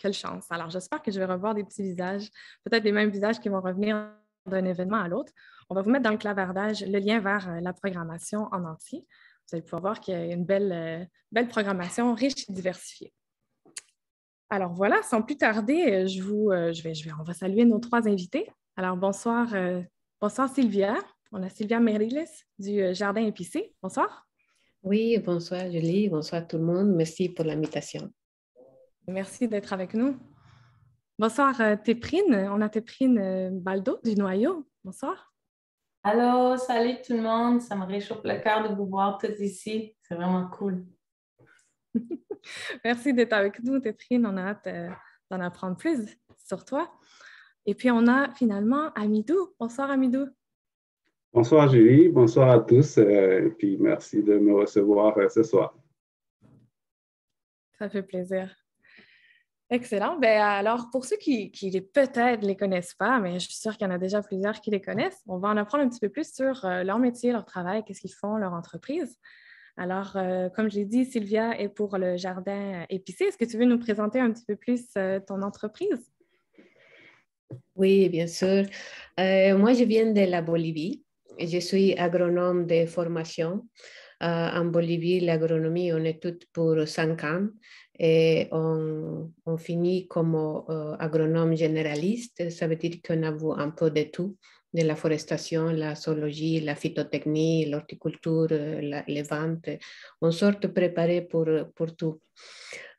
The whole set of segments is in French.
quelle chance. Alors, j'espère que je vais revoir des petits visages, peut-être les mêmes visages qui vont revenir d'un événement à l'autre. On va vous mettre dans le clavardage le lien vers la programmation en entier. Vous allez pouvoir voir qu'il y a une belle programmation riche et diversifiée. Alors voilà, sans plus tarder, on va saluer nos trois invités. Alors bonsoir Sylvia. On a Sylvia Meriles du Jardin Épicé. Bonsoir. Oui, bonsoir Julie, bonsoir tout le monde. Merci pour l'invitation. Merci d'être avec nous. Bonsoir Téprine. On a Téprine Baldo du Noyau. Bonsoir. Allô, salut tout le monde. Ça me réchauffe le cœur de vous voir tous ici. C'est vraiment cool. Merci d'être avec nous, Téprine. On a hâte d'en apprendre plus sur toi. Et puis, on a finalement Amidou. Bonsoir, Amidou. Bonsoir, Julie. Bonsoir à tous. Et puis, merci de me recevoir ce soir. Ça fait plaisir. Excellent. Bien, alors, pour ceux qui peut-être ne les connaissent pas, mais je suis sûre qu'il y en a déjà plusieurs qui les connaissent, on va en apprendre un petit peu plus sur leur métier, leur travail, qu'est-ce qu'ils font, leur entreprise. Alors, comme je l'ai dit, Sylvia est pour le Jardin Épicé. Est-ce que tu veux nous présenter un petit peu plus ton entreprise? Oui, bien sûr. Moi, je viens de la Bolivie. Je suis agronome de formation. En Bolivie, l'agronomie, on étudie pour 5 ans et on finit comme agronome généraliste. Ça veut dire qu'on a vu un peu de tout, de la forestation, la zoologie, la phytotechnie, l'horticulture, les ventes. On sort préparé pour tout.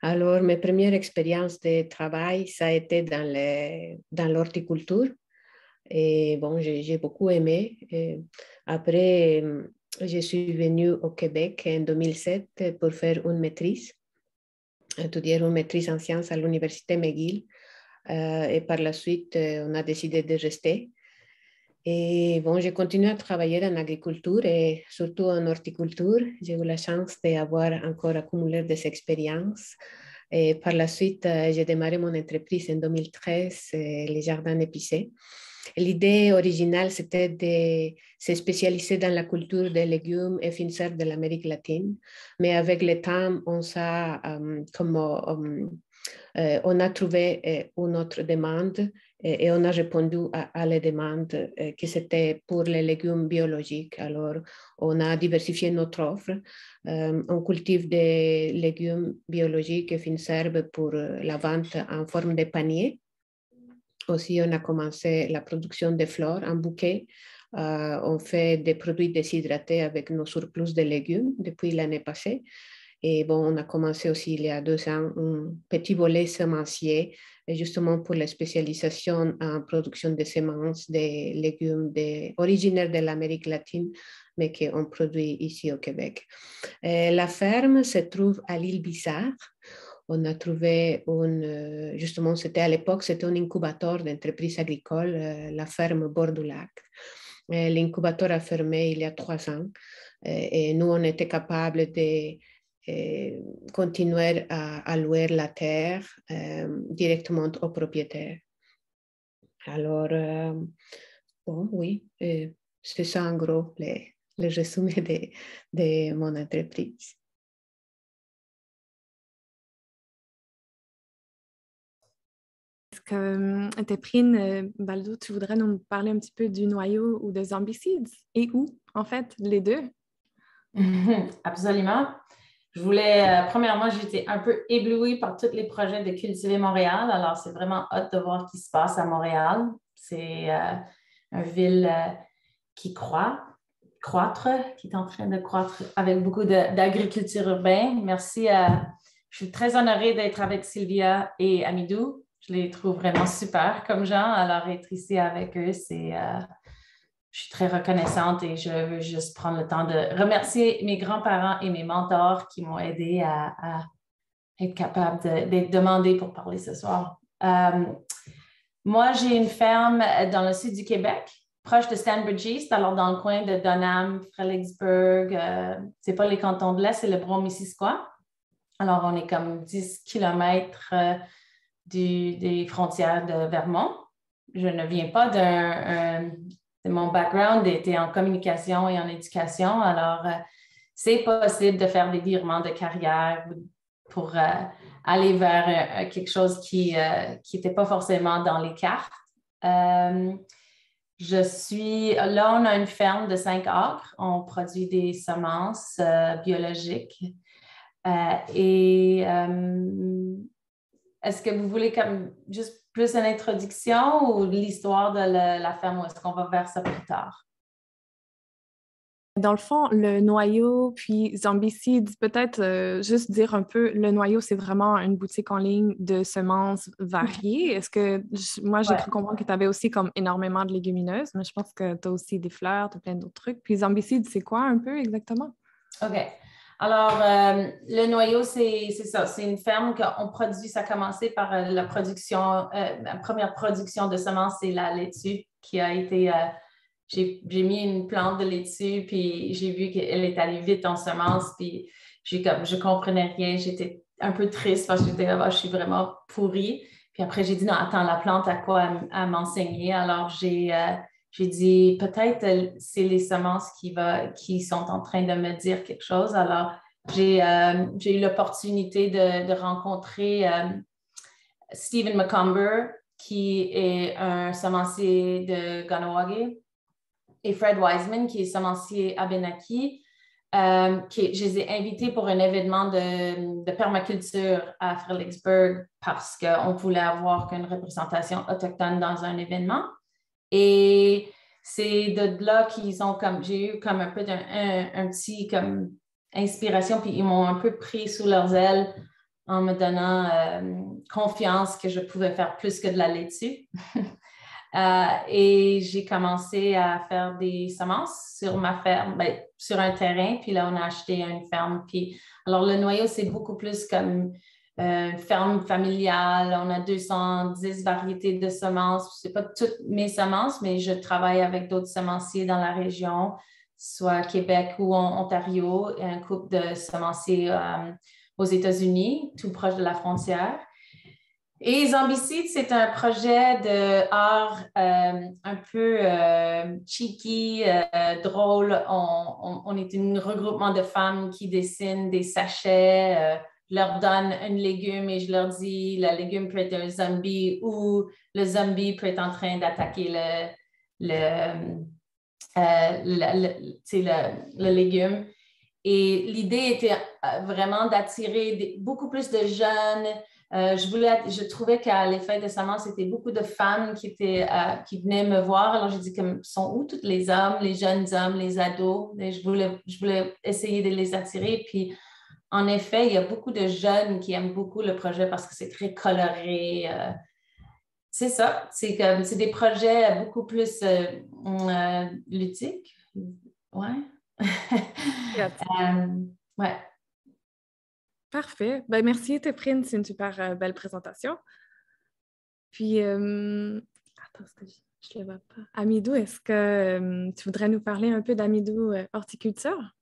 Alors, mes premières expériences de travail, ça a été dans l'horticulture. Et bon, j'ai beaucoup aimé. Et après, je suis venue au Québec en 2007 pour faire une maîtrise, étudier une maîtrise en sciences à l'Université McGill. Et par la suite, on a décidé de rester. Et bon, j'ai continué à travailler en agriculture et surtout en horticulture. J'ai eu la chance d'avoir encore accumulé des expériences. Et par la suite, j'ai démarré mon entreprise en 2013, les Jardins Épicés. L'idée originale, c'était de se spécialiser dans la culture des légumes et fines herbes de l'Amérique latine. Mais avec le temps, on a trouvé une autre demande et on a répondu à la demande que c'était pour les légumes biologiques. Alors, on a diversifié notre offre. On cultive des légumes biologiques et fines herbes pour la vente en forme de panier. Aussi, on a commencé la production de fleurs en bouquet. On fait des produits déshydratés avec nos surplus de légumes depuis l'année passée. Et bon, on a commencé aussi il y a 2 ans un petit volet semencier, justement pour la spécialisation en production de semences, des légumes originaires de l'Amérique latine, mais qu'on produit ici au Québec. La ferme se trouve à l'île Bizarre. On a trouvé justement, c'était à l'époque, c'était un incubateur d'entreprises agricoles, la ferme Bord du Lac. L'incubateur a fermé il y a 3 ans et nous, on était capables de continuer à louer la terre directement aux propriétaires. Alors, bon, oui, c'est ça en gros le résumé de mon entreprise. Est-ce que Téprine Baldo, tu voudrais nous parler un petit peu du Noyau ou de Zombie Seeds? Et où, en fait, les deux? Absolument. Je voulais, premièrement, j'étais un peu éblouie par tous les projets de Cultiver Montréal. Alors, c'est vraiment hâte de voir ce qui se passe à Montréal. C'est une ville qui qui est en train de croître avec beaucoup d'agriculture urbaine. Merci. Je suis très honorée d'être avec Sylvia et Amidou. Je les trouve vraiment super comme gens. Alors, être ici avec eux, je suis très reconnaissante et je veux juste prendre le temps de remercier mes grands-parents et mes mentors qui m'ont aidé à être capable d'être demandée pour parler ce soir. Moi, j'ai une ferme dans le sud du Québec, proche de Stanbridge East, alors dans le coin de Dunham, Fredericksburg. C'est pas les cantons de l'Est, c'est le Brome-Missisquoi. Alors, on est comme 10 kilomètres des frontières de Vermont. Je ne viens pas mon background était en communication et en éducation. Alors, c'est possible de faire des virements de carrière pour aller vers quelque chose qui n'était pas forcément dans les cartes. Là, on a une ferme de 5 acres. On produit des semences biologiques. Est-ce que vous voulez comme juste plus une introduction ou l'histoire de la ferme ou est-ce qu'on va vers ça plus tard? Dans le fond, le noyau, puis Zombicide, peut-être juste dire un peu, le noyau, c'est vraiment une boutique en ligne de semences variées. Est-ce que, moi, j'ai cru comprendre que tu avais aussi comme énormément de légumineuses, mais je pense que tu as aussi des fleurs, tu as plein d'autres trucs. Puis Zombicide, c'est quoi un peu exactement? OK. Alors, le noyau, c'est ça. C'est une ferme qu'on produit. Ça a commencé par la première production de semences, c'est la laitue qui a été... j'ai mis une plante de laitue, puis j'ai vu qu'elle est allée vite en semences, puis je comprenais rien. J'étais un peu triste parce que je suis vraiment pourrie. Puis après, j'ai dit, non, attends, la plante a quoi à m'enseigner? Alors, j'ai dit, peut-être c'est les semences qui sont en train de me dire quelque chose. Alors, j'ai eu l'opportunité de rencontrer Stephen McComber, qui est un semencier de Kahnawake, et Fred Wiseman, qui est semencier à Abenaki. Je les ai invités pour un événement de permaculture à Fredericksburg parce qu'on voulait avoir une représentation autochtone dans un événement. Et c'est de là qu'ils ont j'ai eu comme un peu un petit comme inspiration, puis ils m'ont un peu pris sous leurs ailes en me donnant confiance que je pouvais faire plus que de la laitue. Et j'ai commencé à faire des semences sur ma ferme, sur un terrain, puis là, on a acheté une ferme. Puis, alors, le noyau, c'est beaucoup plus comme une ferme familiale. On a 210 variétés de semences. Ce n'est pas toutes mes semences, mais je travaille avec d'autres semenciers dans la région, soit Québec ou Ontario, et un couple de semenciers aux États-Unis, tout proche de la frontière. Et Zombicide, c'est un projet d'art un peu cheeky, drôle. On est un regroupement de femmes qui dessinent des sachets. Je leur donne un légume et je leur dis le légume peut être un zombie ou le zombie peut être en train d'attaquer le légume. Et l'idée était vraiment d'attirer beaucoup plus de jeunes. Je trouvais qu'à l'effet de semences, c'était beaucoup de femmes qui venaient me voir. Alors, j'ai dit, sont où tous les hommes, les jeunes hommes, les ados? Et je voulais essayer de les attirer. Puis, en effet, il y a beaucoup de jeunes qui aiment beaucoup le projet parce que c'est très coloré. C'est ça. C'est des projets beaucoup plus ludiques. Ouais. Ouais. Parfait. Ben, merci, Théprine. C'est une super belle présentation. Puis, attends, je ne le vois pas. Amidou, est-ce que tu voudrais nous parler un peu d'Amidou Horticulture?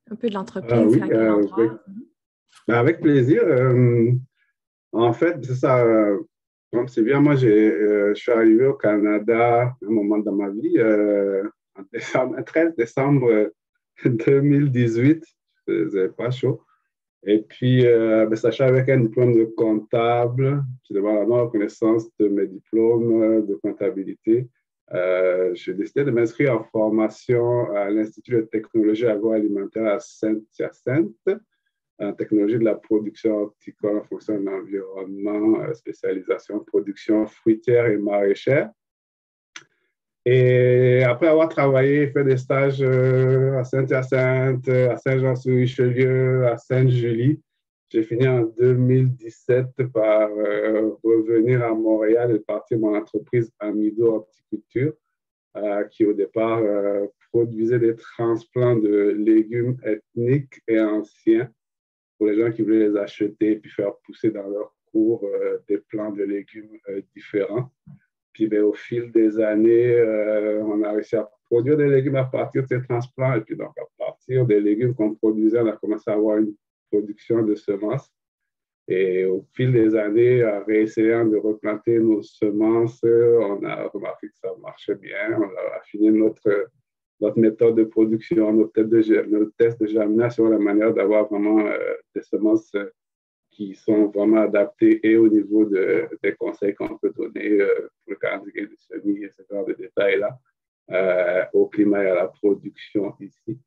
Un peu de l'entreprise, oui, à quel endroit? Oui. Ben, avec plaisir. En fait, c'est ça. Comme c'est bien, moi, je suis arrivé au Canada à un moment dans ma vie, en 13 décembre 2018. Je faisais pas chaud. Et puis, sachez avec un diplôme de comptable, je devais avoir reconnaissance de mes diplômes de comptabilité. J'ai décidé de m'inscrire en formation à l'Institut de technologie agroalimentaire à Saint-Hyacinthe, en technologie de la production horticole en fonction de l'environnement, spécialisation production fruitière et maraîchère. Et après avoir travaillé, fait des stages à Saint-Hyacinthe, à Saint-Jean-sur-Richelieu, à Sainte-Julie, j'ai fini en 2017 par revenir à Montréal et partir mon entreprise Amidou Horticulture, qui au départ produisait des transplants de légumes ethniques et anciens pour les gens qui voulaient les acheter et puis faire pousser dans leur cours des plants de légumes différents. Puis au fil des années, on a réussi à produire des légumes à partir de ces transplants. Et puis donc, à partir des légumes qu'on produisait, on a commencé à avoir une production de semences. Et au fil des années, en réessayant de replanter nos semences, on a remarqué que ça marchait bien. On a affiné notre méthode de production, nos tests de germination, la manière d'avoir vraiment des semences qui sont vraiment adaptés et au niveau des conseils qu'on peut donner pour le calendrier de semis et ce genre de détails-là, au climat et à la production ici.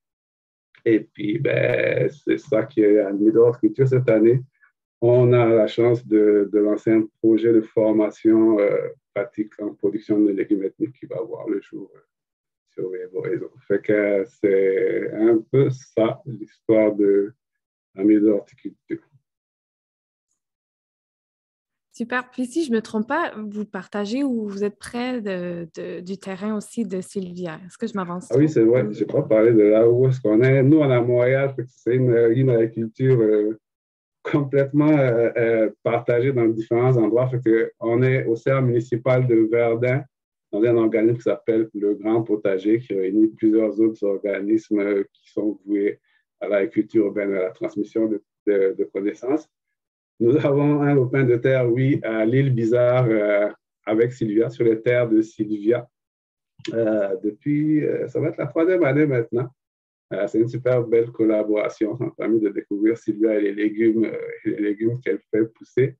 Et puis, ben, c'est ça qui est animé d'horticulture cette année. On a la chance de lancer un projet de formation pratique en production de légumes ethniques qui va voir le jour sur les réseaux. Fait que c'est un peu ça, l'histoire de l'ami d'horticulture. Super. Puis si je ne me trompe pas, vous partagez ou vous êtes près du terrain aussi de Sylvia. Est-ce que je m'avance trop? Ah oui, c'est vrai. Je n'ai pas parlé de là où est-ce qu'on est. Nous, on est à Montréal. C'est une agriculture complètement partagée dans différents endroits. Fait que on est au CERF municipal de Verdun, dans un organisme qui s'appelle le Grand Potager, qui réunit plusieurs autres organismes qui sont voués à l'agriculture urbaine, à la transmission de connaissances. Nous avons un lopin de terre, oui, à l'île Bizarre avec Sylvia, sur les terres de Sylvia. Depuis, ça va être la 3e année maintenant. C'est une super belle collaboration. Ça m'a permis de découvrir Sylvia et les légumes qu'elle fait pousser.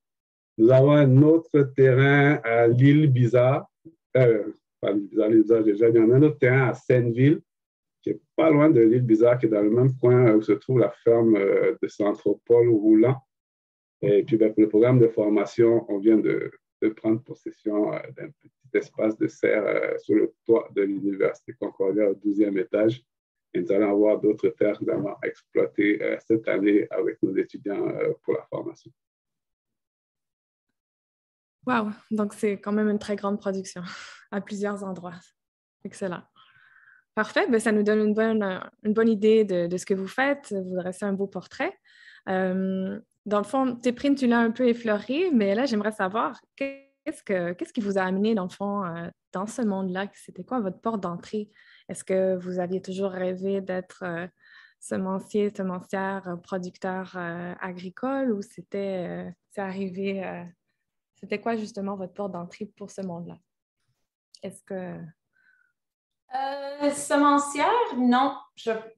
Nous avons un autre terrain à l'île Bizarre. Pas l'île Bizarre, déjà. Il y en a un autre terrain à Seineville, qui n'est pas loin de l'île Bizarre, qui est dans le même coin où se trouve la ferme de Centropole Roulant. Et puis, ben, pour le programme de formation, on vient de prendre possession d'un petit espace de serre sur le toit de l'Université Concordia au 12e étage. Et nous allons avoir d'autres terres vraiment exploitées cette année avec nos étudiants pour la formation. Wow! Donc, c'est quand même une très grande production à plusieurs endroits. Excellent. Parfait. Bien, ça nous donne une bonne idée de ce que vous faites. Vous dressez un beau portrait. Dans le fond, Téprine, tu l'as un peu effleuré, mais là, j'aimerais savoir qu'est-ce qui vous a amené, dans le fond, dans ce monde-là? C'était quoi votre porte d'entrée? Est-ce que vous aviez toujours rêvé d'être semencier, semencière, producteur agricole ou c'est arrivé... c'était quoi, justement, votre porte d'entrée pour ce monde-là? Est-ce que... Semencière, non.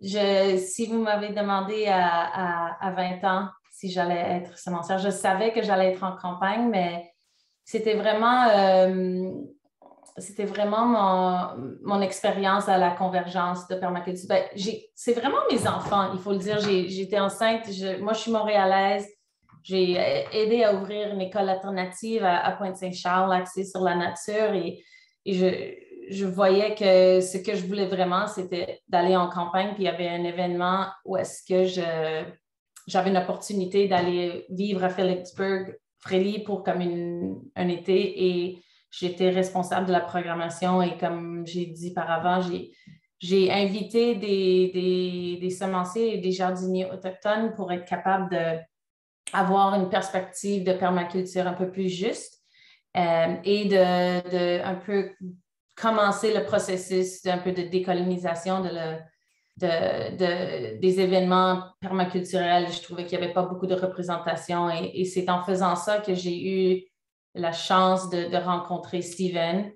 Si vous m'avez demandé à 20 ans si j'allais être semencière, je savais que j'allais être en campagne, mais c'était vraiment mon expérience à la convergence de permaculture. Ben, c'est vraiment mes enfants, il faut le dire. J'étais enceinte, moi je suis montréalaise. J'ai aidé à ouvrir une école alternative à Pointe-Saint-Charles, axée sur la nature et je voyais que ce que je voulais vraiment, c'était d'aller en campagne. Puis il y avait un événement où est-ce que j'avais une opportunité d'aller vivre à Phillipsburg, Frélie, pour comme un été. Et j'étais responsable de la programmation. Et comme j'ai dit par avant, j'ai invité des semenciers et des jardiniers autochtones pour être capable d'avoir une perspective de permaculture un peu plus juste et de un peu commencer le processus d'un peu de décolonisation des événements permaculturels. Je trouvais qu'il n'y avait pas beaucoup de représentation et c'est en faisant ça que j'ai eu la chance de rencontrer Steven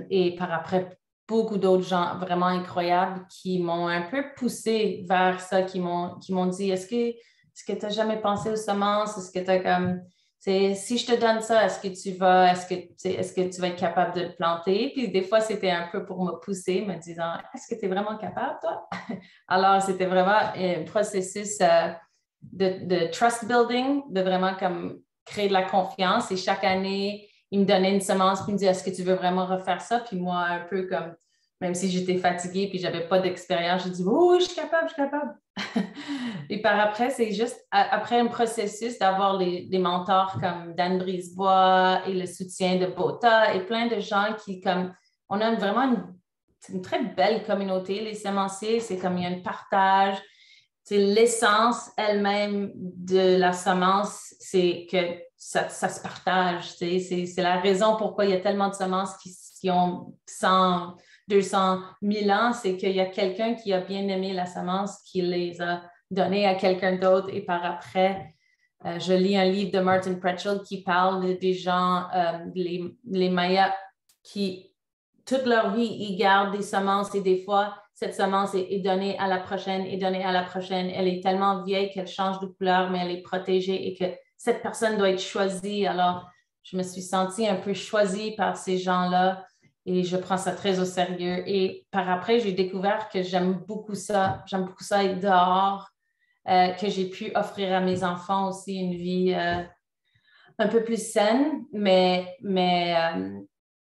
et par après beaucoup d'autres gens vraiment incroyables qui m'ont un peu poussé vers ça, qui m'ont dit est-ce que tu n'as jamais pensé aux semences? Est-ce que tu as comme... si je te donne ça, est-ce que tu vas être capable de le planter? Puis des fois, c'était un peu pour me pousser, me disant, est-ce que tu es vraiment capable, toi? Alors, c'était vraiment un processus de trust building, de vraiment comme créer de la confiance. Et chaque année, il me donnait une semence, puis il me dit, est-ce que tu veux vraiment refaire ça? Puis moi, un peu comme, même si j'étais fatiguée, puis je n'avais pas d'expérience, j'ai dit, oh, je suis capable. Et par après, c'est juste après un processus d'avoir des mentors comme Dan Brisebois et le soutien de Bota et plein de gens qui, comme, on a vraiment une très belle communauté, les semenciers, c'est comme il y a un partage. C'est l'essence elle-même de la semence, c'est que ça se partage. C'est la raison pourquoi il y a tellement de semences qui ont 100, 200, 1000 ans, c'est qu'il y a quelqu'un qui a bien aimé la semence, qui les a données à quelqu'un d'autre et par après, je lis un livre de Martin Pratchell qui parle des gens, les Mayas, qui toute leur vie, ils gardent des semences et des fois, cette semence est donnée à la prochaine, est donnée à la prochaine. Elle est tellement vieille qu'elle change de couleur, mais elle est protégée et que cette personne doit être choisie. Alors, je me suis sentie un peu choisie par ces gens-là et je prends ça très au sérieux. Et par après, j'ai découvert que j'aime beaucoup ça. J'aime beaucoup ça être dehors, que j'ai pu offrir à mes enfants aussi une vie un peu plus saine, mais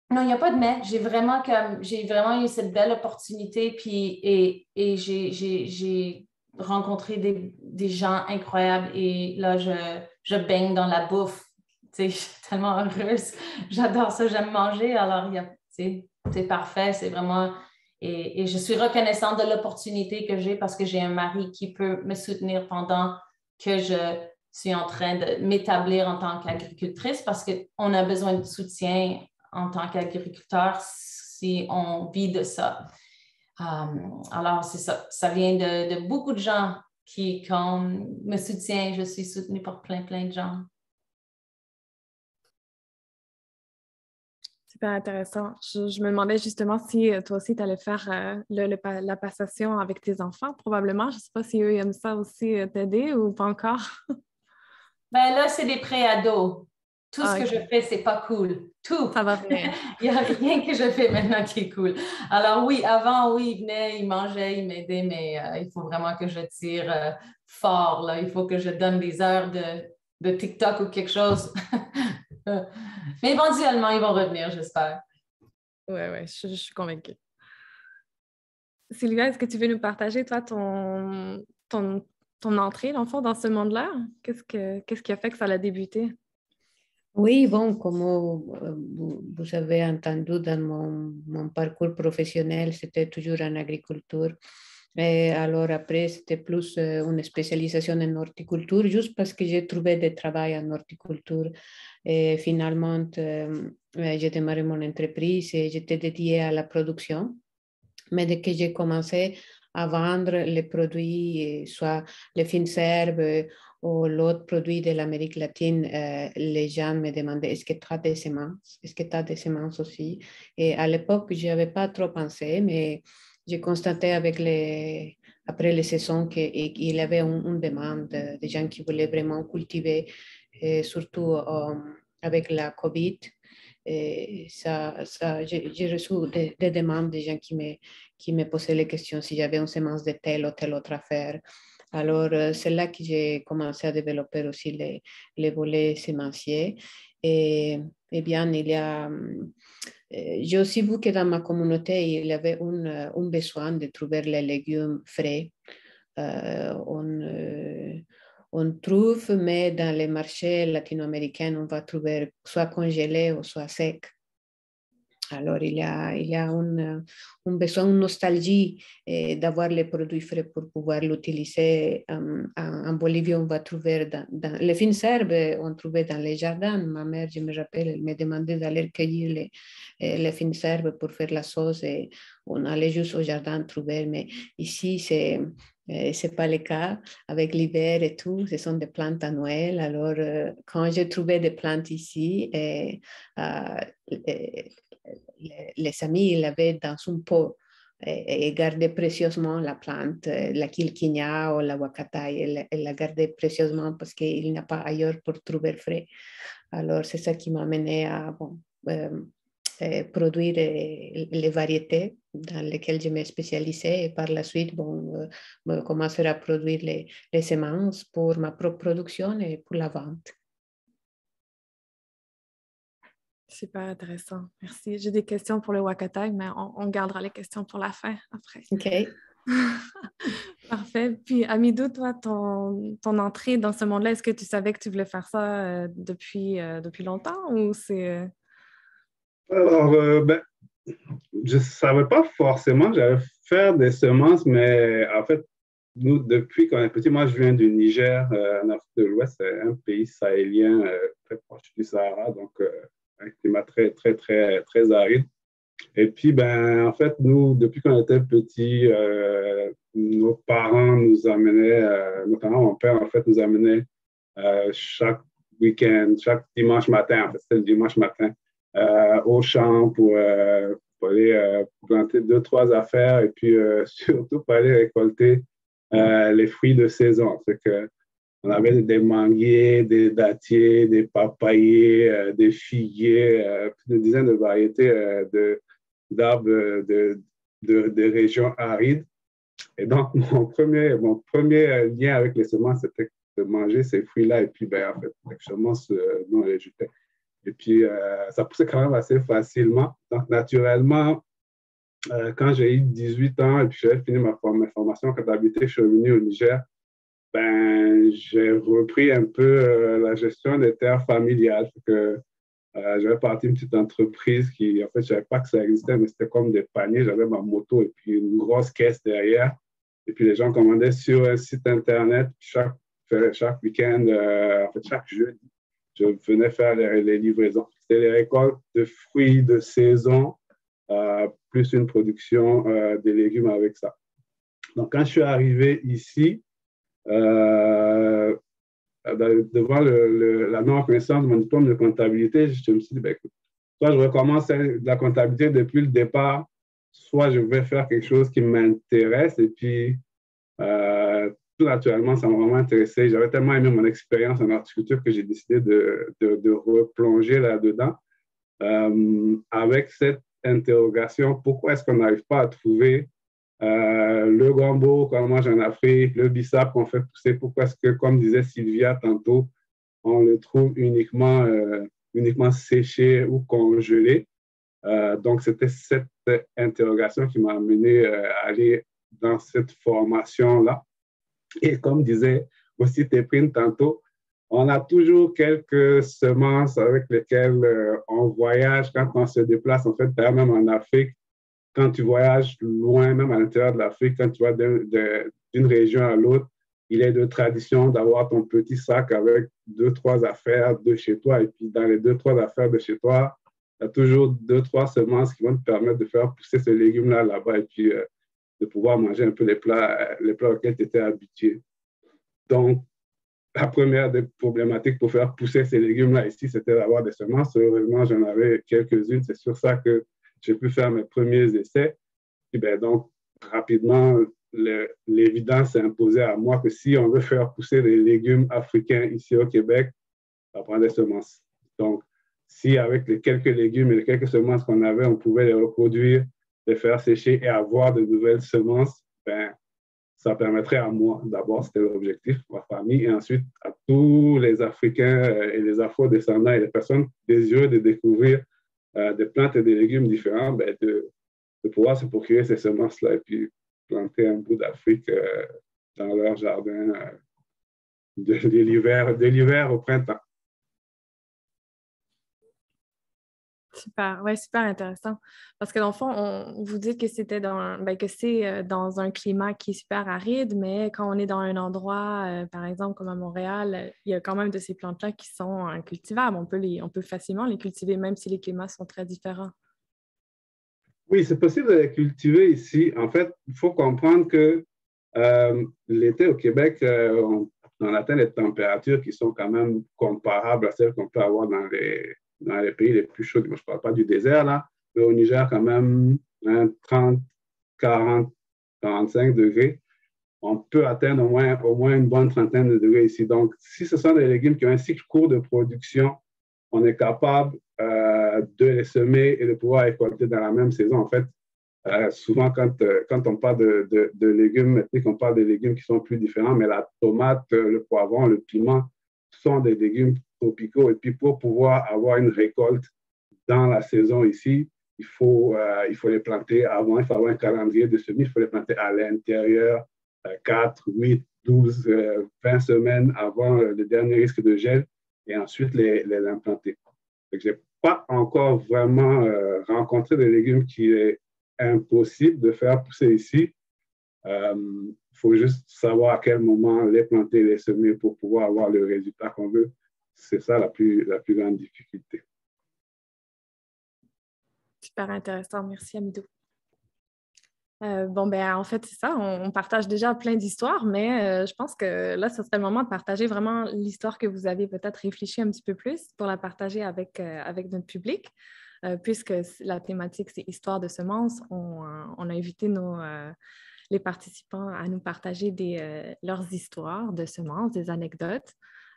non, il n'y a pas de mais. J'ai vraiment eu cette belle opportunité, puis et j'ai rencontré des gens incroyables et là, je baigne dans la bouffe. Tu sais, je suis tellement heureuse. J'adore ça, j'aime manger. Alors, c'est parfait, c'est vraiment... Et je suis reconnaissante de l'opportunité que j'ai parce que j'ai un mari qui peut me soutenir pendant que je suis en train de m'établir en tant qu'agricultrice parce qu'on a besoin de soutien en tant qu'agriculteur si on vit de ça. Alors, c'est ça. Ça vient de beaucoup de gens qui, quand me soutiennent, je suis soutenue par plein de gens. Super intéressant. Je me demandais justement si toi aussi, tu allais faire la passation avec tes enfants, probablement. Je ne sais pas si eux aiment ça aussi, t'aider ou pas encore. Ben là, c'est des pré-ados. Tout ce que OK. je fais, c'est pas cool. Tout. Ça va venir. Il n'y a rien que je fais maintenant qui est cool. Alors oui, avant, oui, ils venaient, ils mangeaient, ils m'aidaient, mais il faut vraiment que je tire fort, là. Il faut que je donne des heures de TikTok ou quelque chose. Mais éventuellement, ils vont revenir, j'espère. Oui, je suis convaincue. Sylvia, est-ce que tu veux nous partager, toi, ton entrée, dans le fond, dans ce monde-là? Qu'est-ce qui a fait que ça a débuté? Oui, bon, comme vous avez entendu dans mon parcours professionnel, c'était toujours en agriculture. Et alors après, c'était plus une spécialisation en horticulture, juste parce que j'ai trouvé du travail en horticulture. Et finalement, j'ai démarré mon entreprise et j'étais dédiée à la production. Mais dès que j'ai commencé à vendre les produits, soit les fines herbes ou l'autre produit de l'Amérique latine, les gens me demandaient, est-ce que tu as des semences? Est-ce que tu as des semences aussi? Et à l'époque, je n'avais pas trop pensé, mais j'ai constaté après les saisons qu'il y avait une demande des gens qui voulaient vraiment cultiver, et surtout avec la COVID. Et j'ai reçu des demandes des gens qui me posaient les questions si j'avais une semence de telle ou telle autre affaire. Alors, c'est là que j'ai commencé à développer aussi les volets sémenciers. Et bien, j'ai aussi vu que dans ma communauté, il y avait un besoin de trouver les légumes frais. On trouve, mais dans les marchés latino-américains, on va trouver soit congelés ou soit secs. Alors, il y a un besoin, une nostalgie d'avoir les produits frais pour pouvoir l'utiliser. En Bolivie, on va trouver les fines herbes, on trouvait dans les jardins. Ma mère, je me rappelle, elle me demandait d'aller cueillir les fines herbes pour faire la sauce et on allait juste au jardin trouver. Mais ici, c'est pas le cas avec l'hiver et tout. Ce sont des plantes à Noël. Alors, quand j'ai trouvé des plantes ici, les amis, ils l'avaient dans un pot et gardaient précieusement la plante, la quilquinia ou la huacatay. Elle la gardait précieusement parce qu'il n'y a pas ailleurs pour trouver frais. Alors, c'est ça qui m'a amené à produire les variétés dans lesquelles je me spécialisais et par la suite, commencer à produire les semences pour ma propre production et pour la vente. Super intéressant. Merci. J'ai des questions pour le Huacatay, mais on gardera les questions pour la fin après. OK. Parfait. Puis, Amidou, toi, ton entrée dans ce monde-là, est-ce que tu savais que tu voulais faire ça depuis longtemps ou c'est... Alors, je ne savais pas forcément que j'allais faire des semences, mais en fait, nous, depuis qu'on est petit, moi, je viens du Niger, en Afrique de l'Ouest, c'est un pays sahélien très proche du Sahara, donc un climat très, très, très, très aride. Et puis, en fait, nous, depuis qu'on était petits, nos parents nous amenaient, notamment mon père, en fait, nous amenait chaque week-end, chaque dimanche matin, en fait, c'était le dimanche matin, au champ pour pour aller planter 2-3 affaires et puis surtout pour aller récolter les fruits de saison. C'est que on avait des manguiers, des dattiers, des papayers, des figuiers, plus de dizaines de variétés d'arbres de régions arides. Et donc, mon premier lien avec les semences, c'était de manger ces fruits-là et puis, en fait, les semences dont les jetais. Et puis, ça poussait quand même assez facilement. Donc, naturellement, quand j'ai eu 18 ans et puis j'avais fini ma formation en comptabilité, je suis revenu au Niger. J'ai repris un peu la gestion des terres familiales. J'avais parti une petite entreprise qui, en fait, je ne savais pas que ça existait, mais c'était comme des paniers. J'avais ma moto et puis une grosse caisse derrière. Et puis, les gens commandaient sur un site Internet. Chaque week-end, en fait, chaque jeudi, je venais faire les livraisons. C'était les récoltes de fruits de saison, plus une production de légumes avec ça. Donc, quand je suis arrivé ici, devant la non-reconnaissance de mon diplôme de comptabilité, je me suis dit, écoute, soit je recommence la comptabilité depuis le départ, soit je vais faire quelque chose qui m'intéresse. Et puis, tout naturellement, ça m'a vraiment intéressé. J'avais tellement aimé mon expérience en horticulture que j'ai décidé de replonger là-dedans avec cette interrogation, pourquoi est-ce qu'on n'arrive pas à trouver le gombo qu'on mange en Afrique, le bissap qu'on fait pousser, pourquoi est-ce que, comme disait Sylvia tantôt, on le trouve uniquement séché ou congelé. Donc, c'était cette interrogation qui m'a amené à aller dans cette formation-là. Et comme disait aussi Téprine tantôt, on a toujours quelques semences avec lesquelles on voyage quand on se déplace, en fait, même en Afrique. Quand tu voyages loin, même à l'intérieur de l'Afrique, quand tu vas d'une région à l'autre, il est de tradition d'avoir ton petit sac avec 2-3 affaires de chez toi. Et puis, dans les 2-3 affaires de chez toi, tu as toujours 2-3 semences qui vont te permettre de faire pousser ces légumes-là là-bas et puis de pouvoir manger un peu les plats auxquels tu étais habitué. Donc, la première des problématiques pour faire pousser ces légumes-là ici, c'était d'avoir des semences. Heureusement, j'en avais quelques-unes. C'est sur ça que j'ai pu faire mes premiers essais. Et donc, rapidement, l'évidence s'est imposée à moi que si on veut faire pousser les légumes africains ici au Québec, ça prend des semences. Donc, si avec les quelques légumes et les quelques semences qu'on avait, on pouvait les reproduire, les faire sécher et avoir de nouvelles semences, ça permettrait à moi, d'abord, c'était l'objectif, ma famille, et ensuite à tous les Africains et les Afro-descendants et les personnes désireuses de découvrir des plantes et des légumes différents, de pouvoir se procurer ces semences-là et puis planter un bout d'Afrique dans leur jardin de l'hiver au printemps. Super, ouais, super intéressant. Parce que dans le fond, vous dites que c'était que c'est dans un climat qui est super aride, mais quand on est dans un endroit, par exemple, comme à Montréal, il y a quand même de ces plantes-là qui sont cultivables. On peut facilement les cultiver, même si les climats sont très différents. Oui, c'est possible de les cultiver ici. En fait, il faut comprendre que l'été au Québec, on atteint des températures qui sont quand même comparables à celles qu'on peut avoir dans les pays les plus chauds. Moi, je ne parle pas du désert, là, mais au Niger, quand même, 30, 40, 45 degrés. On peut atteindre au moins une bonne trentaine de degrés ici. Donc, si ce sont des légumes qui ont un cycle court de production, on est capable de les semer et de pouvoir récolter dans la même saison. En fait, souvent, quand on parle de légumes ethniques, on parle de légumes qui sont plus différents, mais la tomate, le poivron, le piment sont des légumes tropicaux. Et puis, pour pouvoir avoir une récolte dans la saison ici, il faut les planter avant, il faut avoir un calendrier de semis, il faut les planter à l'intérieur 4, 8, 12, 20 semaines avant le dernier risque de gel et ensuite les implanter. Je n'ai pas encore vraiment rencontré des légumes qui est impossible de faire pousser ici. Il faut juste savoir à quel moment les planter, les semer pour pouvoir avoir le résultat qu'on veut. C'est ça la plus grande difficulté. Super intéressant. Merci, Amidou. En fait, c'est ça. On partage déjà plein d'histoires, mais je pense que là, ce serait le moment de partager vraiment l'histoire que vous avez peut-être réfléchi un petit peu plus pour la partager avec notre public. puisque la thématique, c'est histoire de semences, on a invité les participants à nous partager leurs histoires de semences, des anecdotes.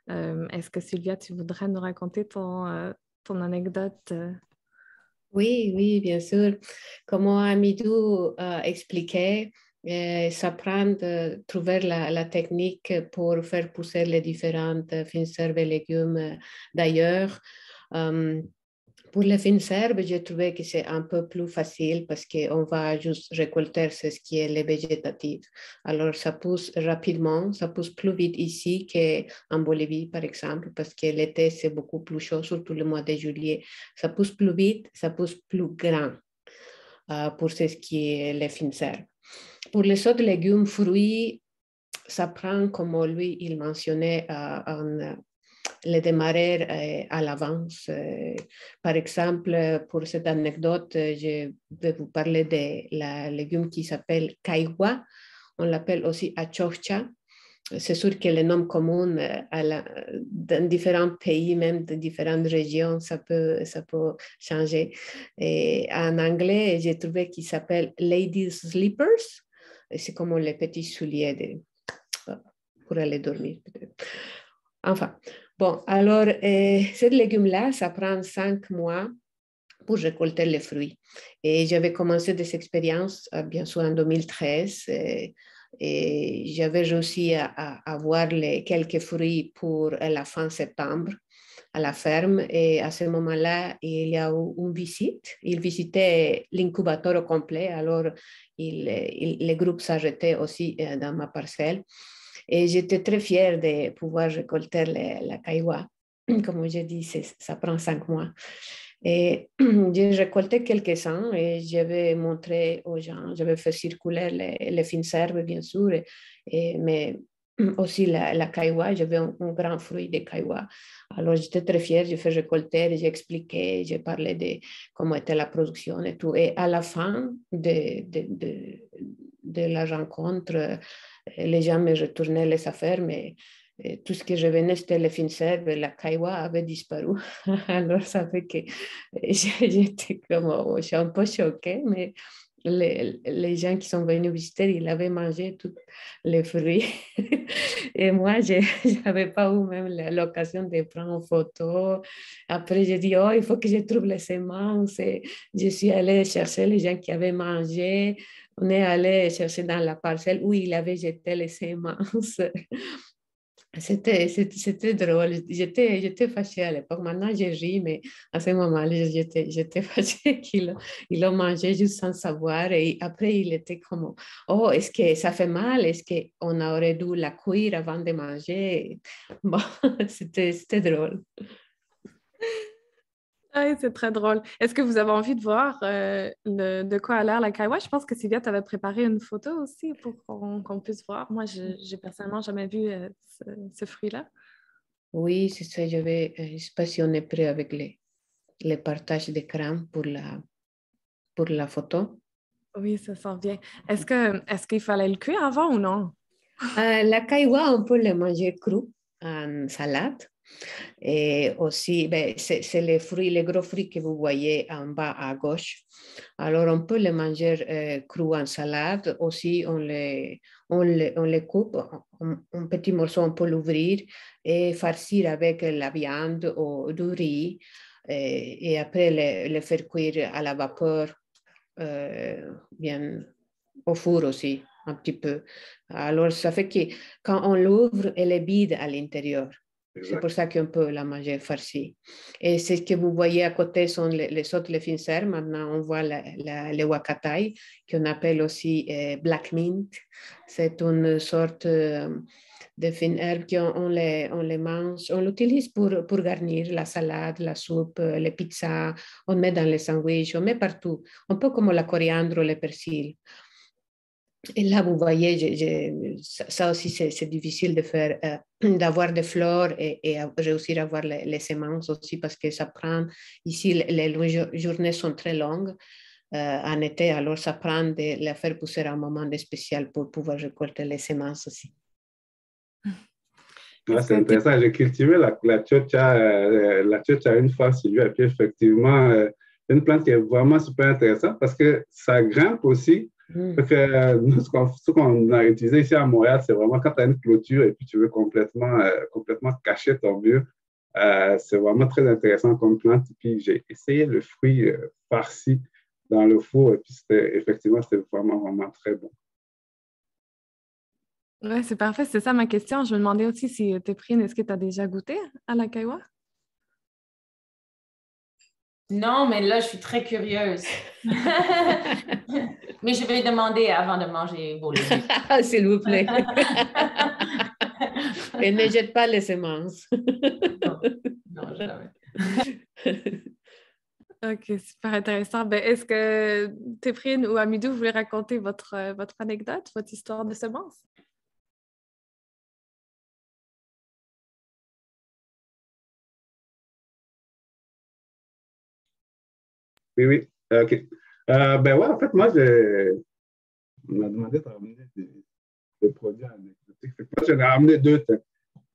Est-ce que Sylvia, tu voudrais nous raconter ton anecdote? Oui, oui, bien sûr. Comme Amidou expliquait, ça prend de trouver la technique pour faire pousser les différentes fines herbes et légumes d'ailleurs. Pour les fines herbes, j'ai trouvé que c'est un peu plus facile parce qu'on va juste récolter ce qui est les végétatifs. Alors, ça pousse rapidement, ça pousse plus vite ici qu'en Bolivie, par exemple, parce que l'été, c'est beaucoup plus chaud, surtout le mois de juillet. Ça pousse plus vite, ça pousse plus grand pour ce qui est les fines herbes. Pour les autres légumes, fruits, ça prend, comme lui, il mentionnait, les démarrer à l'avance. Par exemple, pour cette anecdote, je vais vous parler de la légume qui s'appelle caigua. On l'appelle aussi achocha. C'est sûr que le nom commun dans différents pays, même dans différentes régions, ça peut changer. Et en anglais, j'ai trouvé qu'il s'appelle ladies slippers. C'est comme les petits souliers pour aller dormir. Enfin, bon, alors, ce légume-là, ça prend 5 mois pour récolter les fruits. Et j'avais commencé des expériences, bien sûr, en 2013. Et j'avais réussi à avoir quelques fruits pour la fin septembre à la ferme. Et à ce moment-là, il y a eu une visite. Il visitait l'incubateur au complet. Alors, les groupes s'arrêtaient aussi dans ma parcelle. Et j'étais très fière de pouvoir récolter la caigua. Comme je dis, ça prend 5 mois. Et j'ai récolté quelques-uns et j'avais montré aux gens, j'avais fait circuler les fines herbes, bien sûr, mais aussi la caigua, j'avais un grand fruit de caigua. Alors j'étais très fière, j'ai fait récolter, j'ai expliqué, j'ai parlé de comment était la production et tout. Et à la fin de la rencontre, les gens me retournaient les affaires, mais tout ce que je venais, c'était les fines herbes, la caigua avait disparu. Alors, ça fait que j'étais comme, je suis un peu choquée, mais les gens qui sont venus visiter, ils avaient mangé tous les fruits. Et moi, je n'avais pas eu même l'occasion de prendre une photo. Après, j'ai dit, oh, il faut que je trouve les semences. Et je suis allée chercher les gens qui avaient mangé. On est allé chercher dans la parcelle où il avait jeté les semences. C'était drôle. J'étais fâchée à l'époque. Maintenant, je ris, mais à ce moment-là, j'étais fâchée qu'ils l'ont mangé juste sans savoir. Et après, il était comme, oh, est-ce que ça fait mal? Est-ce qu'on aurait dû la cuire avant de manger? Bon, c'était drôle. Oui, c'est très drôle. Est-ce que vous avez envie de voir de quoi a l'air la cailloua? Je pense que Sylvia t'avait préparé une photo aussi pour qu'on puisse voir. Moi, j'ai personnellement jamais vu ce fruit-là. Oui, c'est ça. Je ne sais pas si on est prêt avec les partages d'écran pour la photo. Oui, ça sent bien. Est-ce qu'il fallait le cuire avant ou non? La caigua, on peut le manger cru en salade. Et aussi, ben, c'est les gros fruits que vous voyez en bas à gauche. Alors, on peut les manger cru en salade. Aussi, on les coupe en petits morceaux, on peut l'ouvrir et farcir avec la viande ou du riz. Et après, les faire cuire à la vapeur, bien au four aussi, un petit peu. Alors, ça fait que quand on l'ouvre, elle est vide à l'intérieur. C'est pour ça qu'on peut la manger farcie. Et ce que vous voyez à côté sont les autres, les fines herbes. Maintenant, on voit les wakatai, qu'on appelle aussi black mint. C'est une sorte de fines herbes qu'on les mange. On l'utilise pour garnir la salade, la soupe, les pizzas. On met dans les sandwichs, on met partout. Un peu comme la coriandre ou le persil. Et là, vous voyez, ça aussi, c'est difficile de faire, d'avoir des fleurs et réussir à avoir les semences aussi parce que ça prend, ici, les journées sont très longues en été, alors ça prend de les faire pousser à un moment spécial pour pouvoir récolter les semences aussi. Ouais, c'est intéressant. J'ai cultivé la chocha une fois, Sylvie, et puis effectivement, une plante qui est vraiment super intéressante parce que ça grimpe aussi. Parce que nous, ce qu'on a utilisé ici à Montréal, c'est vraiment quand tu as une clôture et puis tu veux complètement cacher ton mur. C'est vraiment très intéressant comme plante. Puis j'ai essayé le fruit farci dans le four et puis effectivement, c'était vraiment, vraiment très bon. Oui, c'est parfait. C'est ça ma question. Je me demandais aussi si Téphrine, est-ce que tu as déjà goûté à la cailloua? Non, mais là, je suis très curieuse. Mais je vais demander avant de manger vos légumes. S'il vous plaît. Et ne jette pas les semences. Non, jamais. OK, super intéressant. Ben, est-ce que Téphrine ou Amidou, vous voulez raconter votre anecdote, votre histoire de semence? Oui, oui. OK. Ben ouais, en fait, moi, on m'a demandé de ramener des produits anecdotiques. Fait que moi, j'en ai ramené deux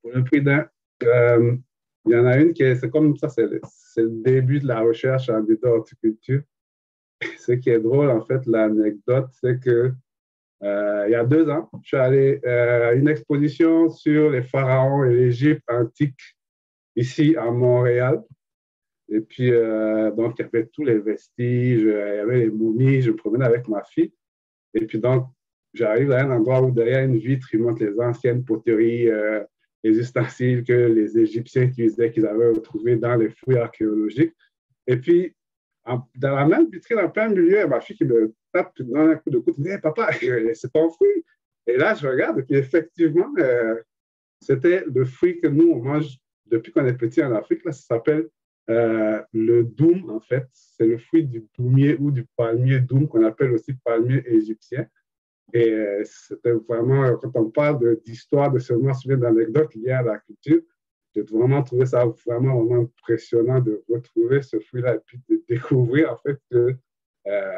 pour le prix d'un. Il y en a une c'est comme ça, c'est le début de la recherche en horticulture. Ce qui est drôle, en fait, l'anecdote, c'est que il y a 2 ans, je suis allé à une exposition sur les pharaons et l'Égypte antique ici à Montréal. Et puis, donc, il y avait tous les vestiges, il y avait les momies, je me promenais avec ma fille. Et puis, donc, j'arrive à un endroit où derrière une vitre, ils montrent les anciennes poteries, les ustensiles que les Égyptiens utilisaient, qu'ils avaient retrouvés dans les fouilles archéologiques. Et puis, dans la même vitrine, en plein milieu, ma fille qui me tape dans un coup de coude, hey, papa, c'est ton fruit. Et là, je regarde, et puis effectivement, c'était le fruit que nous, on mange depuis qu'on est petit en Afrique. Là, ça s'appelle le doum, en fait. C'est le fruit du doumier ou du palmier doum, qu'on appelle aussi palmier égyptien. Et c'était vraiment, quand on parle d'histoire, de semences, d'anecdotes liées à la culture, j'ai vraiment trouvé ça vraiment, vraiment impressionnant de retrouver ce fruit-là et puis de découvrir en fait que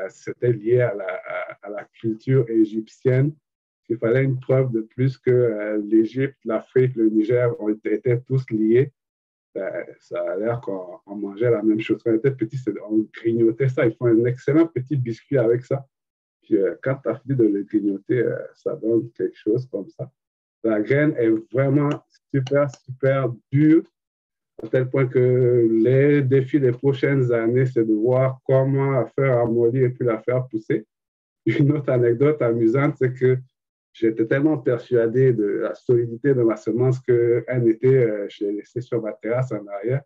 c'était lié à la culture égyptienne. Il fallait une preuve de plus que l'Égypte, l'Afrique, le Niger étaient tous liés. Ça a l'air qu'on mangeait la même chose. Quand on était petit, on grignotait ça. Ils font un excellent petit biscuit avec ça. Puis quand tu as fini de le grignoter, ça donne quelque chose comme ça. La graine est vraiment super, super dure, à tel point que les défis des prochaines années, c'est de voir comment la faire amollir et puis la faire pousser. Une autre anecdote amusante, c'est que j'étais tellement persuadé de la solidité de ma semence qu'un été, je l'ai laissée sur ma terrasse en arrière.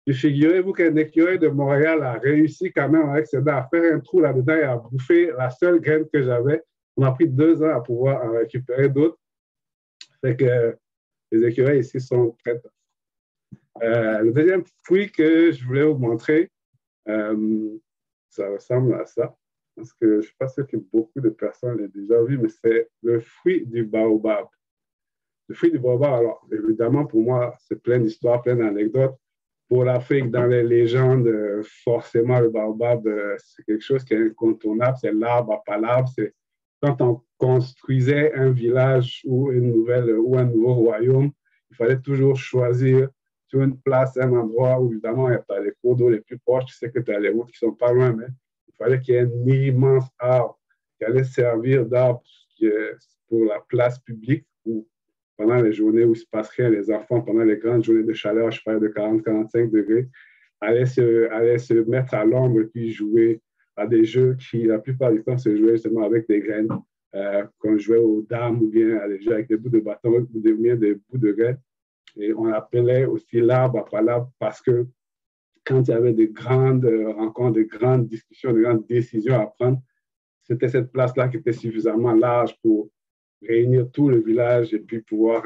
Puis figurez-vous qu'un écureuil de Montréal a réussi quand même avec ses dents à faire un trou là-dedans et à bouffer la seule graine que j'avais. On a pris 2 ans à pouvoir en récupérer d'autres. Fait que les écureuils ici sont très tough. Le deuxième fruit que je voulais vous montrer, ça ressemble à ça. Parce que je ne suis pas sûr que beaucoup de personnes l'aient déjà vu, mais c'est le fruit du baobab. Le fruit du baobab, alors évidemment, pour moi, c'est plein d'histoires, plein d'anecdotes. Pour l'Afrique, dans les légendes, forcément, le baobab, c'est quelque chose qui est incontournable. C'est l'arbre à palabres. C'est quand on construisait un village ou un nouveau royaume, il fallait toujours choisir sur une place, un endroit où, évidemment, il y a les cours d'eau les plus proches. Tu sais que tu as les routes qui ne sont pas loin, mais il fallait qu'il y ait un immense arbre qui allait servir d'arbre pour la place publique où pendant les journées où il ne se passe rien, les enfants, pendant les grandes journées de chaleur, je parlais de 40-45 degrés, allaient se mettre à l'ombre et puis jouer à des jeux qui, la plupart du temps, se jouaient justement avec des graines, qu'on jouait aux dames ou bien à des jeux avec des bouts de bâton ou bien des bouts de graines. Et on appelait aussi l'arbre à palabres parce que quand il y avait des grandes rencontres, des grandes discussions, des grandes décisions à prendre, c'était cette place-là qui était suffisamment large pour réunir tout le village et puis pouvoir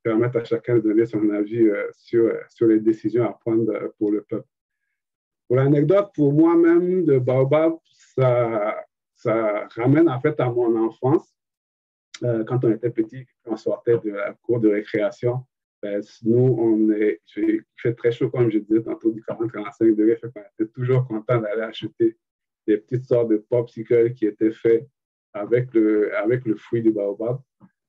permettre à chacun de donner son avis sur les décisions à prendre pour le peuple. Pour l'anecdote, pour moi-même, de Baobab, ça ramène en fait à mon enfance. Quand on était petit, on sortait de la cour de récréation. Nous, il fait très chaud, comme je disais tantôt, du 40-45 degrés, fait qu'on était toujours content d'aller acheter des petites sortes de popsicles qui étaient faits avec le fruit du baobab.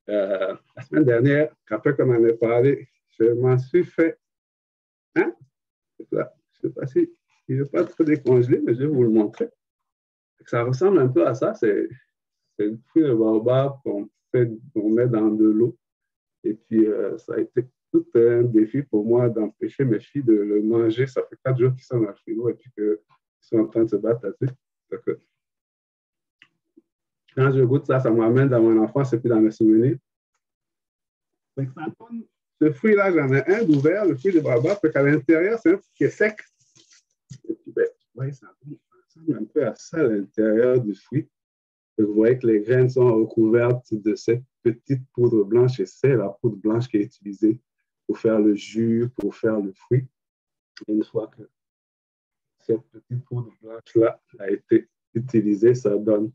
La semaine dernière, après qu'on en ait parlé, je m'en suis fait. Hein? C'est ça. Je ne sais pas si Il n'est pas trop décongelé, mais je vais vous le montrer. Ça ressemble un peu à ça. C'est le fruit de baobab qu'on met dans de l'eau. Et puis, ça a été tout un défi pour moi d'empêcher mes filles de le manger. Ça fait 4 jours qu'ils sont dans le frigo et puis qu'ils sont en train de se battre là-dessus. Quand je goûte ça, ça m'amène dans mon enfance et puis dans mes souvenirs. Ce fruit-là, j'en ai un d'ouvert, le fruit de baobab, parce qu'à l'intérieur, c'est un fruit qui est sec. Et puis, ouais, ça ressemble un peu à ça à l'intérieur du fruit. Vous voyez que les graines sont recouvertes de cette petite poudre blanche et c'est la poudre blanche qui est utilisée pour faire le jus, pour faire le fruit. Et une fois que cette petite poudre blanche-là a été utilisée, ça donne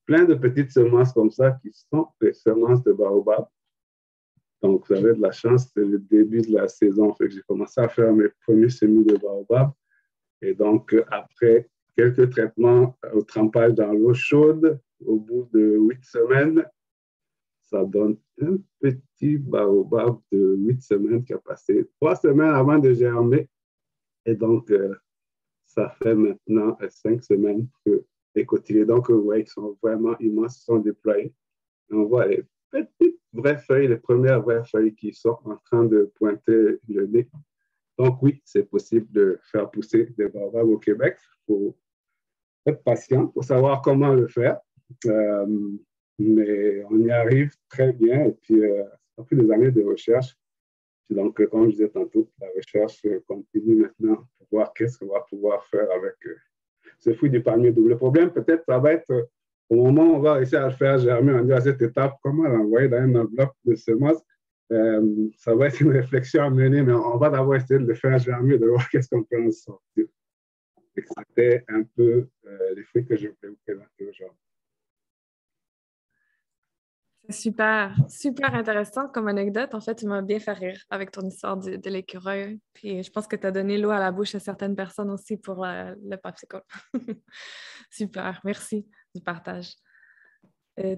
plein de petites semences comme ça qui sont des semences de baobab. Donc, vous avez de la chance, c'est le début de la saison. Fait que j'ai commencé à faire mes premiers semis de baobab. Et donc, après quelques traitements au trempage dans l'eau chaude, au bout de 8 semaines, ça donne un petit baobab de 8 semaines qui a passé 3 semaines avant de germer. Et donc, ça fait maintenant 5 semaines que les cotylédons, donc, vous voyez, qui sont vraiment immenses, sont déployés. Et on voit les petites vraies feuilles, les premières vraies feuilles qui sont en train de pointer le nez. Donc, oui, c'est possible de faire pousser des baobabs au Québec. Il faut être patient pour savoir comment le faire. Mais on y arrive très bien. Et puis, ça a pris des années de recherche. Puis donc, comme je disais tantôt, la recherche continue maintenant pour voir qu'est-ce qu'on va pouvoir faire avec ce fruit du palmier double. Le problème, peut-être, ça va être au moment où on va réussir à le faire germer, on dit à cette étape, comment l'envoyer dans une enveloppe de semences. Ça va être une réflexion à mener, mais on va d'abord essayer de le faire germer, de voir qu'est-ce qu'on peut en sortir. C'était un peu les fruits que je voulais vous présenter aujourd'hui. C'est super, super intéressant comme anecdote. En fait, tu m'as bien fait rire avec ton histoire de l'écureuil. Puis je pense que tu as donné l'eau à la bouche à certaines personnes aussi pour le popsicle. Super, merci du partage.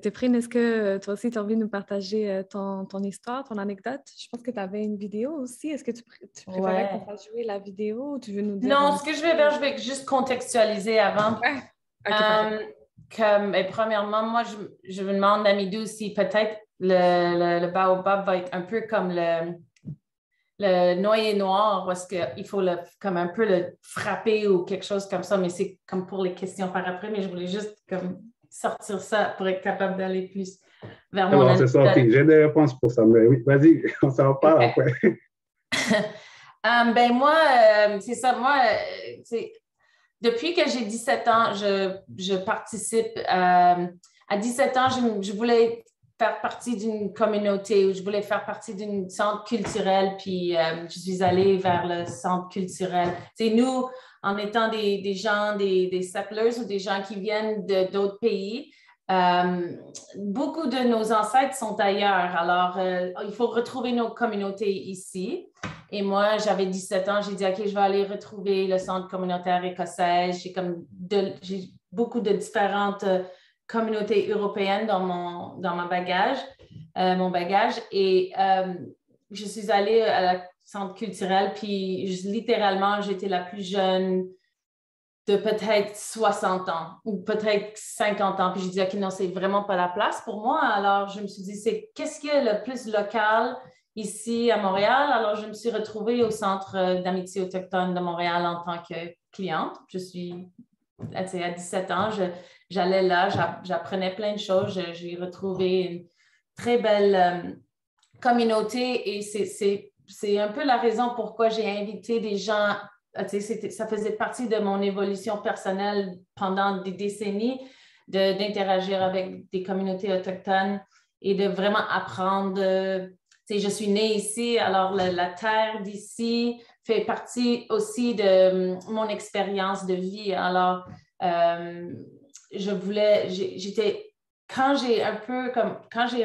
Téprine, est-ce que toi aussi, tu as envie de nous partager ton histoire, ton anecdote? Je pense que tu avais une vidéo aussi. Est-ce que tu préférais qu'on fasse jouer la vidéo ou tu veux nous dire? Non, ce que je vais faire, je vais juste contextualiser avant. Ouais. Okay, Premièrement, moi, je me demande, Namidou, si peut-être le baobab va être un peu comme le noyer noir, parce qu'il faut comme un peu le frapper ou quelque chose comme ça, mais c'est comme pour les questions par après, mais je voulais juste comme sortir ça pour être capable d'aller plus vers mon anecdote. C'est sorti. J'ai des réponses pour ça, mais oui, vas-y, on s'en parle après. Moi, c'est ça. Moi, depuis que j'ai 17 ans, je participe. À 17 ans, je voulais faire partie d'une communauté ou je voulais faire partie d'un centre culturel, puis je suis allée vers le centre culturel. C'est nous, en étant des gens, des settlers ou des gens qui viennent d'autres pays, beaucoup de nos ancêtres sont ailleurs. Alors, il faut retrouver nos communautés ici. Et moi, j'avais 17 ans, j'ai dit, OK, je vais aller retrouver le centre communautaire écossais. J'ai beaucoup de différentes communautés européennes dans mon bagage. Et je suis allée à la centre culturel, puis littéralement, j'étais la plus jeune de peut-être 60 ans ou peut-être 50 ans. Puis j'ai dit, OK, non, c'est vraiment pas la place pour moi. Alors, je me suis dit, qu'est-ce qui est le plus local ici à Montréal? Alors, je me suis retrouvée au Centre d'amitié autochtone de Montréal en tant que cliente. À 17 ans, j'allais là, j'apprenais plein de choses. J'ai retrouvé une très belle communauté et c'est un peu la raison pourquoi j'ai invité des gens. Ça faisait partie de mon évolution personnelle pendant des décennies d'interagir avec des communautés autochtones et de vraiment apprendre. Je suis née ici, alors la terre d'ici fait partie aussi de mon expérience de vie. Alors, quand j'ai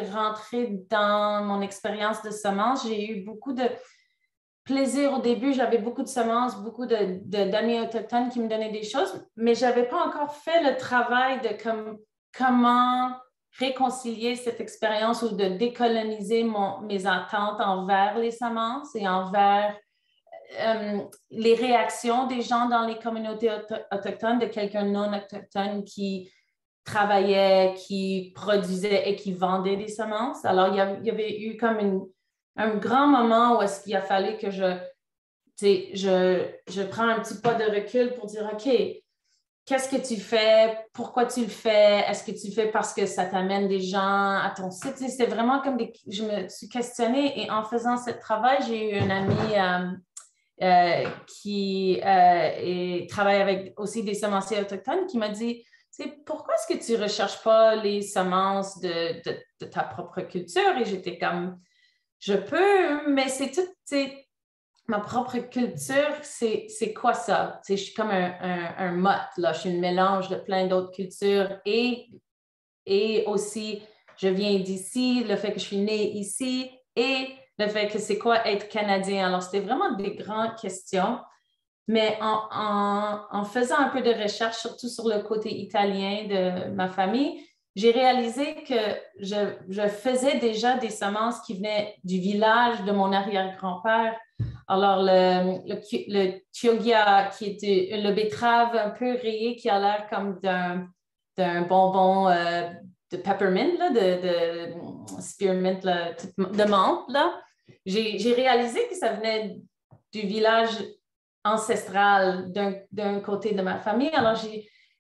rentré dans mon expérience de semence, j'ai eu beaucoup de plaisir au début. J'avais beaucoup de semences, beaucoup d'amis autochtones qui me donnaient des choses, mais je n'avais pas encore fait le travail de comment réconcilier cette expérience ou de décoloniser mes attentes envers les semences et envers les réactions des gens dans les communautés autochtones, de quelqu'un non autochtone qui travaillait, qui produisait et qui vendait des semences. Alors, il y avait eu comme un grand moment où est-ce qu'il a fallu que je prends un petit pas de recul pour dire, OK, qu'est-ce que tu fais? Pourquoi tu le fais? Est-ce que tu le fais parce que ça t'amène des gens à ton site? C'était vraiment comme je me suis questionnée et en faisant ce travail, j'ai eu une amie qui travaille avec aussi des semenciers autochtones qui m'a dit, pourquoi est-ce que tu ne recherches pas les semences de ta propre culture? Et j'étais comme, je peux, mais c'est tout, ma propre culture, c'est quoi ça? Je suis comme un motte, là. Je suis un mélange de plein d'autres cultures et aussi, je viens d'ici, le fait que je suis née ici et le fait que c'est quoi être Canadien. Alors, c'était vraiment des grandes questions. Mais en faisant un peu de recherche, surtout sur le côté italien de ma famille, j'ai réalisé que je faisais déjà des semences qui venaient du village de mon arrière-grand-père. Alors, le Chioggia, qui était le betterave un peu rayé, qui a l'air comme d'un bonbon de peppermint, là, de spearmint, là, de menthe, là. J'ai réalisé que ça venait du village ancestral d'un côté de ma famille. Alors,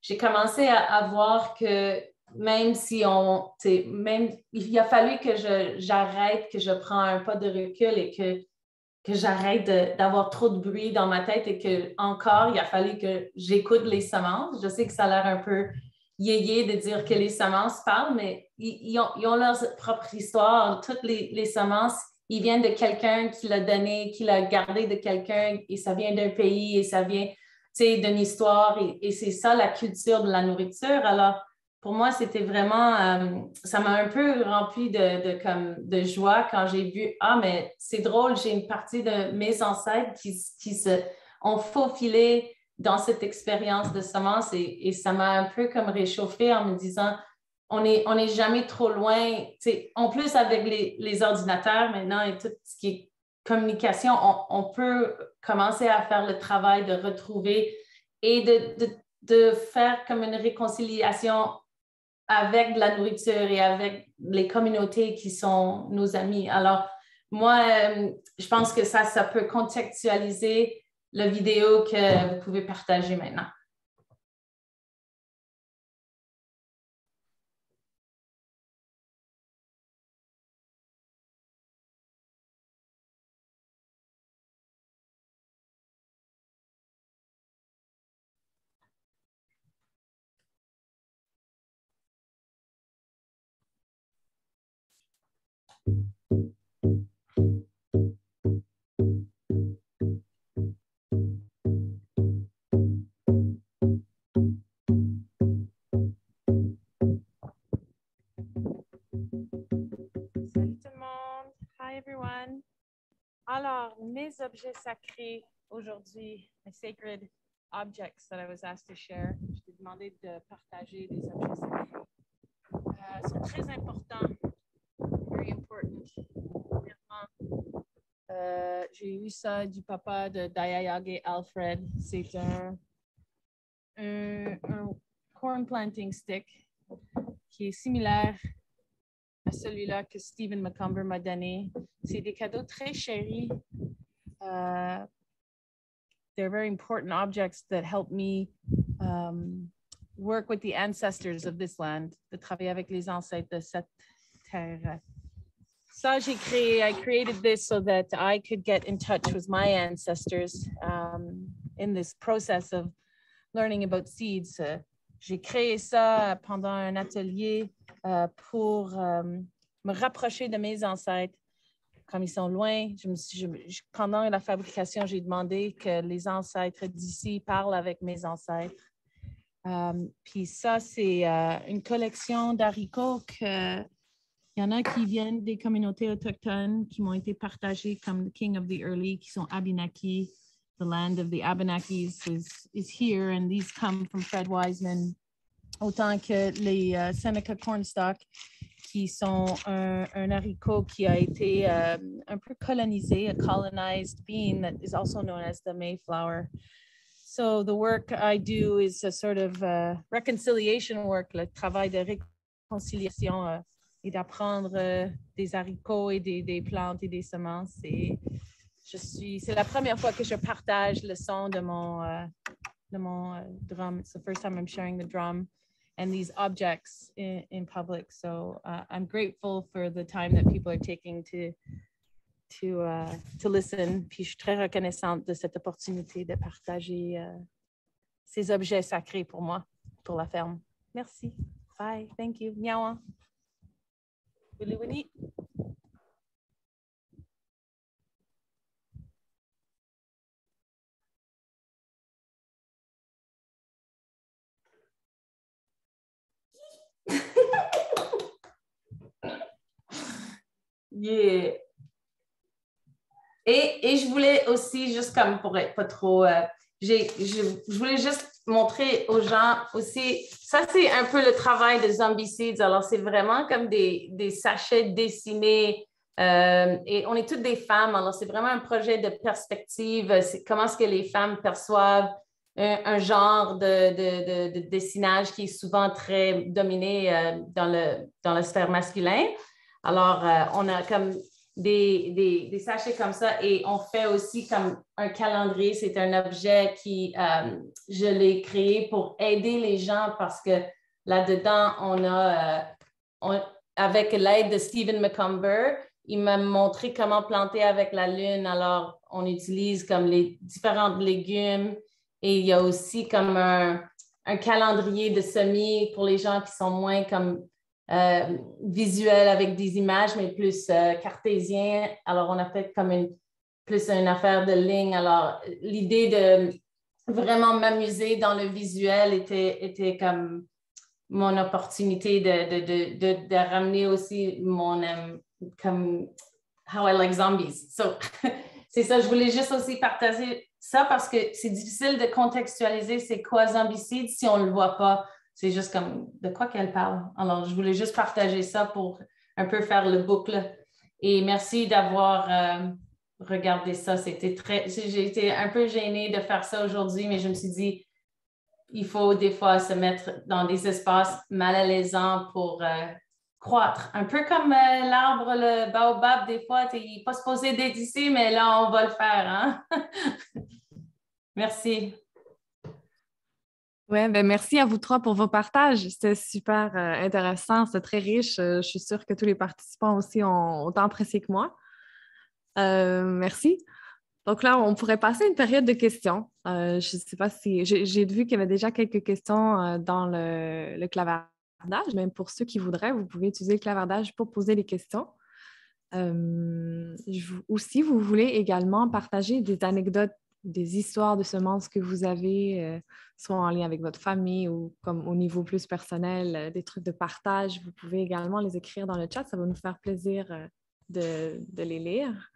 j'ai commencé à voir que même si il a fallu que j'arrête, que je prends un pas de recul et que j'arrête d'avoir trop de bruit dans ma tête et que encore il a fallu que j'écoute les semences. Je sais que ça a l'air un peu yéyé de dire que les semences parlent, mais ils ont leur propre histoire. Toutes les semences, ils viennent de quelqu'un qui l'a donné, qui l'a gardé de quelqu'un, et ça vient d'un pays, et ça vient d'une histoire, et c'est ça la culture de la nourriture. Alors, pour moi, c'était vraiment, ça m'a un peu rempli de joie quand j'ai vu, mais c'est drôle, j'ai une partie de mes ancêtres qui se ont faufilé dans cette expérience de semence et ça m'a un peu comme réchauffée en me disant, on n'est jamais trop loin. En plus, avec les ordinateurs maintenant et tout ce qui est communication, on peut commencer à faire le travail de retrouver et de faire comme une réconciliation avec de la nourriture et avec les communautés qui sont nos amis. Alors, moi, je pense que ça peut contextualiser la vidéo que vous pouvez partager maintenant. Hi everyone. Alors, mes objets sacrés aujourd'hui, my sacred objects that I was asked to share. Je t'ai demandé de partager des objets sacrés. Sont très importants. Very important. Premièrement, j'ai eu ça du papa de Dayayage Alfred. C'est un corn planting stick qui est similaire à celui-là que Stephen McCumber m'a donné. C'est des cadeaux très chéris. They're very important objects that help me work with the ancestors of this land, de travailler avec les ancêtres de cette terre. Ça, I created this so that I could get in touch with my ancestors in this process of learning about seeds. J'ai créé ça pendant un atelier pour me rapprocher de mes ancêtres. Comme ils sont loin, pendant la fabrication, j'ai demandé que les ancêtres d'ici parlent avec mes ancêtres. Puis ça, c'est une collection d'haricots il y en a qui viennent des communautés autochtones qui m'ont été partagés comme the King of the Early, qui sont Abenaki. The land of the Abenakis is here, and these come from Fred Wiseman. Autant que les Seneca Cornstalk, qui sont un haricot qui a été un peu colonisé, a colonized bean that is also known as the Mayflower. So the work I do is a sort of reconciliation work, le travail de réconciliation et d'apprendre des haricots et des plantes et des semences. Et c'est la première fois que je partage le son de mon drum. It's the first time I'm sharing the drum and these objects in public. So I'm grateful for the time that people are taking to listen. Puis je suis très reconnaissante de cette opportunité de partager ces objets sacrés pour moi, pour la ferme. Merci. Bye. Thank you. Miawa. Willy Winnie. Yeah. Et je voulais aussi, juste comme pour être pas trop... je voulais juste montrer aux gens aussi... Ça, c'est un peu le travail de Zombie Seeds. Alors, c'est vraiment comme des sachets dessinés. Et on est toutes des femmes. Alors, c'est vraiment un projet de perspective. C'est comment est-ce que les femmes perçoivent un genre de dessinage qui est souvent très dominé dans la sphère masculin. Alors, on a comme des sachets comme ça et on fait aussi comme un calendrier. C'est un objet qui, je l'ai créé pour aider les gens parce que là-dedans, avec l'aide de Stephen McCumber, il m'a montré comment planter avec la lune. Alors, on utilise comme les différents légumes et il y a aussi comme un calendrier de semis pour les gens qui sont moins comme visuels avec des images, mais plus cartésien. Alors, on a fait comme plus une affaire de ligne. Alors, l'idée de vraiment m'amuser dans le visuel était comme mon opportunité de ramener aussi mon comme How I Like Zombies. So, c'est ça, je voulais juste aussi partager ça parce que c'est difficile de contextualiser c'est quoi Zombicide si on ne le voit pas. C'est juste comme de quoi qu'elle parle. Alors, je voulais juste partager ça pour un peu faire le boucle. Et merci d'avoir regardé ça. J'ai été un peu gênée de faire ça aujourd'hui, mais je me suis dit, il faut des fois se mettre dans des espaces malaisants pour croître. Un peu comme l'arbre, le baobab, des fois, tu n'es pas supposé d'être ici, mais là, on va le faire. Hein? Merci. Oui, ben merci à vous trois pour vos partages. C'était super intéressant, c'était très riche. Je suis sûre que tous les participants aussi ont autant apprécié que moi. Merci. Donc là, on pourrait passer à une période de questions. Je ne sais pas si... J'ai vu qu'il y avait déjà quelques questions dans le clavardage. Même pour ceux qui voudraient, vous pouvez utiliser le clavardage pour poser les questions. Ou si vous voulez également partager des anecdotes, des histoires de semences que vous avez, soit en lien avec votre famille ou comme au niveau plus personnel, des trucs de partage, vous pouvez également les écrire dans le chat. Ça va nous faire plaisir de les lire.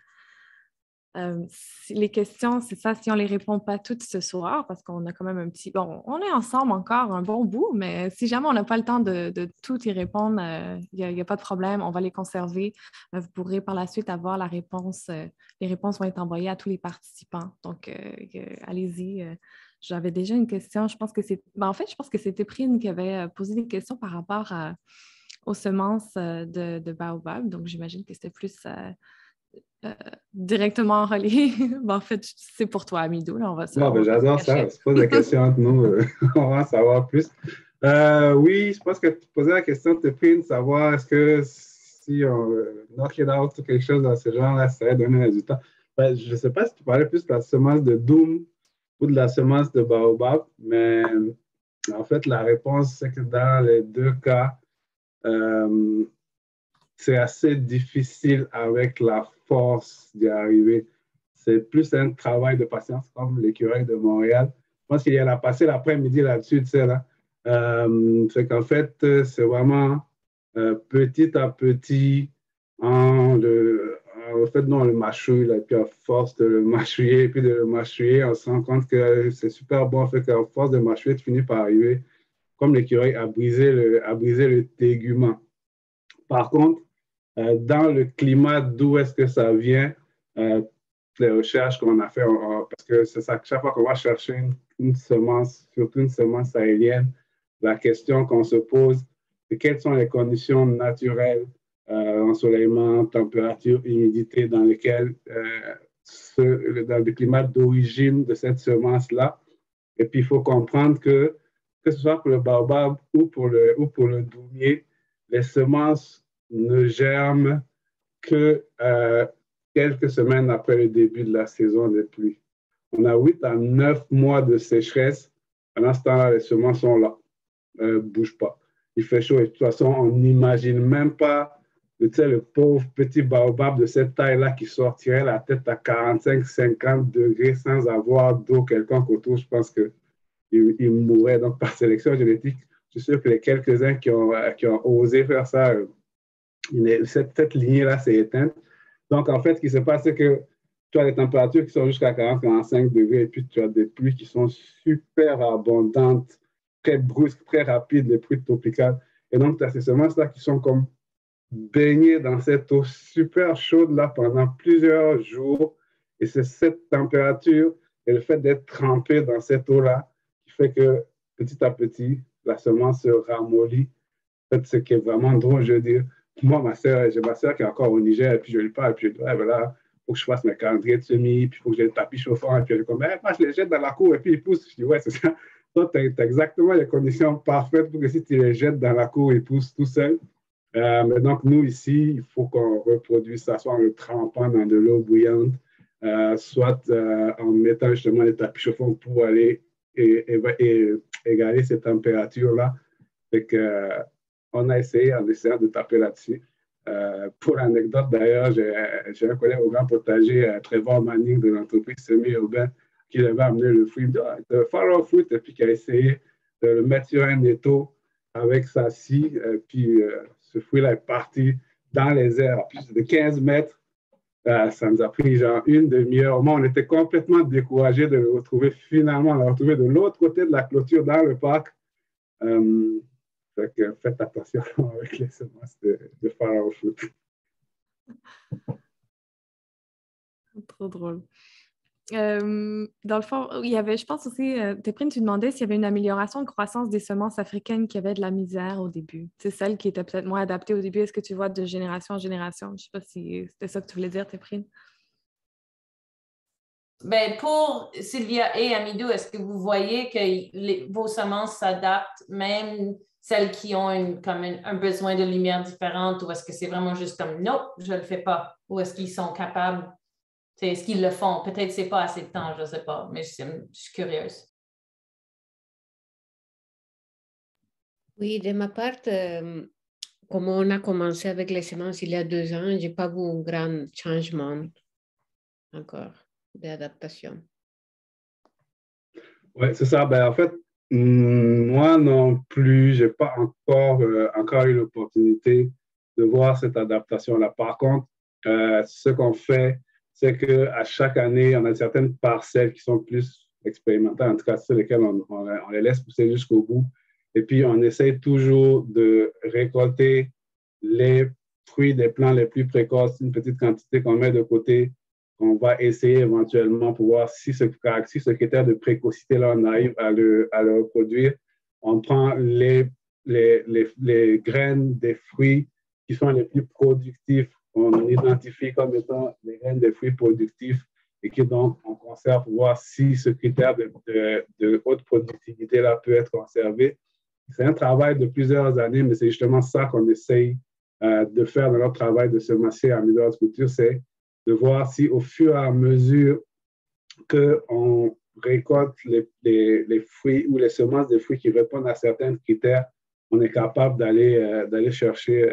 Les questions, c'est ça, si on ne les répond pas toutes ce soir, parce qu'on a quand même un petit... Bon, on est ensemble encore un bon bout, mais si jamais on n'a pas le temps de tout y répondre, il n'y a pas de problème, on va les conserver. Vous pourrez par la suite avoir la réponse. Les réponses vont être envoyées à tous les participants. Donc, allez-y. J'avais déjà une question. Je pense que c'est... en fait, je pense que c'était Prine qui avait posé des questions par rapport aux semences de baobab. Donc, j'imagine que c'était plus... directement relié. En fait, c'est pour toi, Amidou. Là, on va ben, j'adore ça. On se pose la question entre nous. On va en savoir plus. Oui, je pense que tu posais la question de Prine, savoir est-ce que si on knock it out ou quelque chose dans ce genre-là, ça va donner un résultat. Ben, je ne sais pas si tu parlais plus de la semence de Doom ou de la semence de Baobab, mais en fait, la réponse, c'est que dans les deux cas, c'est assez difficile avec la force d'y arriver. C'est plus un travail de patience, comme l'écureuil de Montréal. Je pense qu'il a passé l'après-midi là-dessus, tu sais, là. C'est qu'en fait, c'est vraiment petit à petit, on le mâchouille, là, puis à force de le mâchouiller, puis de le mâchouiller, on se rend compte que c'est super bon. En fait, qu'à force de mâchouiller, tu finis par arriver, comme l'écureuil, à briser le tégument. Par contre, dans le climat, d'où est-ce que ça vient, les recherches qu'on a fait, parce que c'est ça, chaque fois qu'on va chercher une semence, surtout une semence sahélienne, la question qu'on se pose, c'est quelles sont les conditions naturelles, ensoleillement, température, humidité, dans lesquelles, dans le climat d'origine de cette semence-là. Et puis, il faut comprendre que ce soit pour le baobab ou pour le doumier, les semences ne germent que quelques semaines après le début de la saison des pluies. On a 8 à 9 mois de sécheresse. Pendant ce temps-là, les semences sont là, ne bougent pas. Il fait chaud et de toute façon, on n'imagine même pas le pauvre petit baobab de cette taille-là qui sortirait la tête à 45-50 degrés sans avoir d'eau quelconque autour. Je pense qu'il mourrait. Donc, par sélection génétique, je suis sûr que les quelques-uns qui ont osé faire ça, cette lignée-là s'est éteinte. Donc, en fait, ce qui se passe, c'est que tu as des températures qui sont jusqu'à 40-45 degrés et puis tu as des pluies qui sont super abondantes, très brusques, très rapides, les pluies tropicales. Et donc, tu as ces semences-là qui sont comme baignées dans cette eau super chaude-là pendant plusieurs jours. Et c'est cette température et le fait d'être trempé dans cette eau-là qui fait que petit à petit, la semence se ramollit. En fait, ce qui est vraiment drôle, je veux dire, moi, j'ai ma soeur qui est encore au Niger, et puis je lui parle, et puis je dis, ouais, voilà, il faut que je fasse mes calendriers de semis, puis il faut que j'ai le tapis chauffant, et puis elle est comme, moi, je les jette dans la cour, et puis ils poussent. Je dis, ouais, c'est ça. Toi, tu as exactement les conditions parfaites pour que si tu les jettes dans la cour, ils poussent tout seuls. Mais donc, nous, ici, il faut qu'on reproduise ça, soit en le trempant dans de l'eau bouillante, soit en mettant justement les tapis chauffants pour aller égaler ces températures-là. Fait que, on a essayé en essayant de taper là-dessus. Pour l'anecdote, d'ailleurs, j'ai un collègue au Grand Potager, Trevor Manning de l'entreprise semi-urbaine, qui avait amené le fruit de Farrow Fruit et puis qui a essayé de le mettre sur un étau avec sa scie. Puis ce fruit-là est parti dans les airs à plus de 15 mètres. Ça nous a pris genre une demi-heure. Au moins, on était complètement découragés de le retrouver. Finalement, on l'a retrouvé de l'autre côté de la clôture dans le parc. Fait que faites attention avec les semences de Farrow Fruit. Trop drôle. Dans le fond, il y avait, je pense aussi, Théprine, tu demandais s'il y avait une amélioration de croissance des semences africaines qui avaient de la misère au début. C'est celles qui étaient peut-être moins adaptées au début. Est-ce que tu vois de génération en génération? Je ne sais pas si c'était ça que tu voulais dire, Théprine. Ben, pour Sylvia et Amidou, est-ce que vous voyez que vos semences s'adaptent, même celles qui ont un besoin de lumière différente, ou est-ce que c'est vraiment juste comme non, je ne le fais pas, ou est-ce qu'ils sont capables, est-ce qu'ils le font? Peut-être que ce n'est pas assez de temps, je ne sais pas, mais je suis curieuse. Oui, de ma part, comme on a commencé avec les semences il y a 2 ans, je n'ai pas vu un grand changement encore d'adaptation. Oui, c'est ça. Ben, en fait, moi non plus, je n'ai pas encore eu l'opportunité de voir cette adaptation-là. Par contre, ce qu'on fait, c'est qu'à chaque année, on a certaines parcelles qui sont plus expérimentales, en tout cas sur lesquelles on les laisse pousser jusqu'au bout. Et puis, on essaie toujours de récolter les fruits des plants les plus précoces, une petite quantité qu'on met de côté, qu'on va essayer éventuellement pour voir si ce critère de précocité-là, on arrive à le reproduire. On prend les graines des fruits qui sont les plus productifs. On identifie comme étant les graines des fruits productifs et que donc on conserve pour voir si ce critère de haute productivité-là peut être conservé. C'est un travail de plusieurs années, mais c'est justement ça qu'on essaye de faire dans notre travail de semencier en milieu d'horticulture, c'est de voir si au fur et à mesure qu'on récolte les fruits ou les semences des fruits qui répondent à certains critères, on est capable d'aller chercher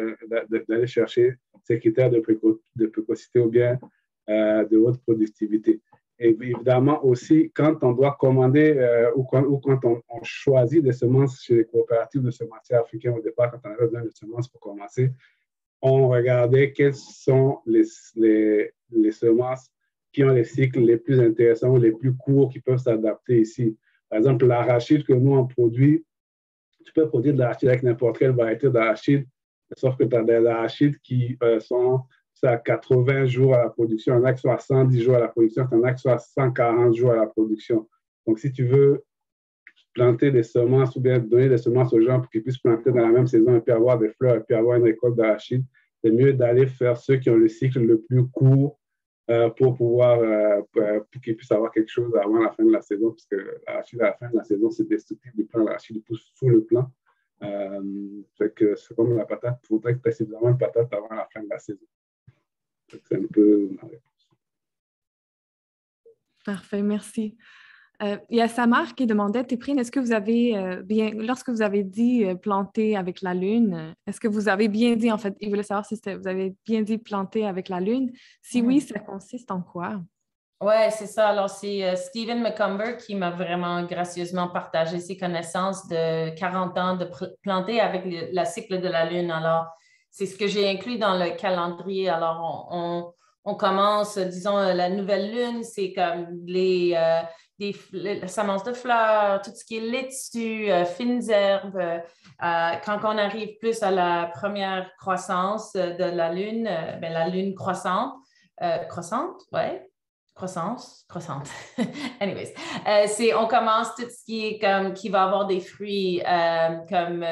ces critères de précocité ou bien de haute productivité. Et évidemment aussi, quand on doit commander ou quand on choisit des semences chez les coopératives de semenciers africains au départ, quand on avait besoin de semences pour commencer, on regardait quelles sont les semences qui ont les cycles les plus intéressants ou les plus courts qui peuvent s'adapter ici. Par exemple, l'arachide que nous, on produit, tu peux produire de l'arachide avec n'importe quelle variété d'arachide. Sauf que tu as des arachides qui sont à 80 jours à la production, un axe soit à 110 jours à la production, un axe soit à 140 jours à la production. Donc, si tu veux planter des semences ou bien donner des semences aux gens pour qu'ils puissent planter dans la même saison et puis avoir des fleurs et puis avoir une récolte d'arachides, c'est mieux d'aller faire ceux qui ont le cycle le plus court pour pouvoir, pour qu'ils puissent avoir quelque chose avant la fin de la saison, parce que l'arachide à la fin de la saison, c'est destructif du plant. L'arachide pousse sous le plant. Que c'est comme la patate, il faudrait que tu aies suffisamment de patates avant la fin de la saison. C'est un peu ma réponse. Parfait, merci. Il y a Samar qui demandait, Téprine, est-ce que vous avez lorsque vous avez dit planter avec la lune, est-ce que vous avez bien dit, en fait, il voulait savoir si vous avez bien dit planter avec la lune. Si oui, ça consiste en quoi? Oui, c'est ça. Alors, c'est Stephen McCumber qui m'a vraiment gracieusement partagé ses connaissances de 40 ans de planter avec le cycle de la lune. Alors, c'est ce que j'ai inclus dans le calendrier. Alors, on commence, disons, la nouvelle lune, c'est comme les semences de fleurs, tout ce qui est laitue, fines herbes. Quand on arrive plus à la première croissance de la lune, la lune croissante, ouais. Croissante. Anyways, on commence tout ce qui est comme qui va avoir des fruits comme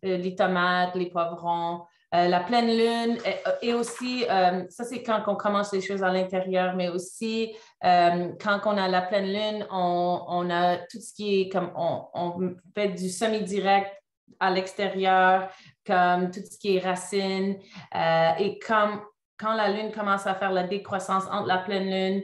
les tomates, les poivrons, la pleine lune et aussi, ça c'est quand on commence les choses à l'intérieur, mais aussi quand on a la pleine lune, on a tout ce qui est comme on fait du semi-direct à l'extérieur, comme tout ce qui est racines et comme quand la lune commence à faire la décroissance entre la pleine lune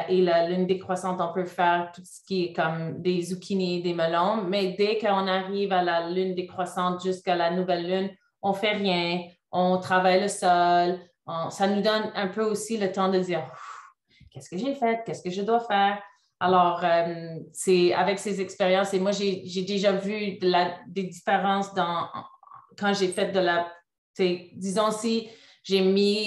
et la lune décroissante, on peut faire tout ce qui est comme des zucchinis, des melons. Mais dès qu'on arrive à la lune décroissante jusqu'à la nouvelle lune, on ne fait rien, on travaille le sol. Ça nous donne un peu aussi le temps de dire qu'est-ce que j'ai fait, qu'est-ce que je dois faire. Alors, c'est avec ces expériences, et moi, j'ai déjà vu des différences quand j'ai fait disons si j'ai mis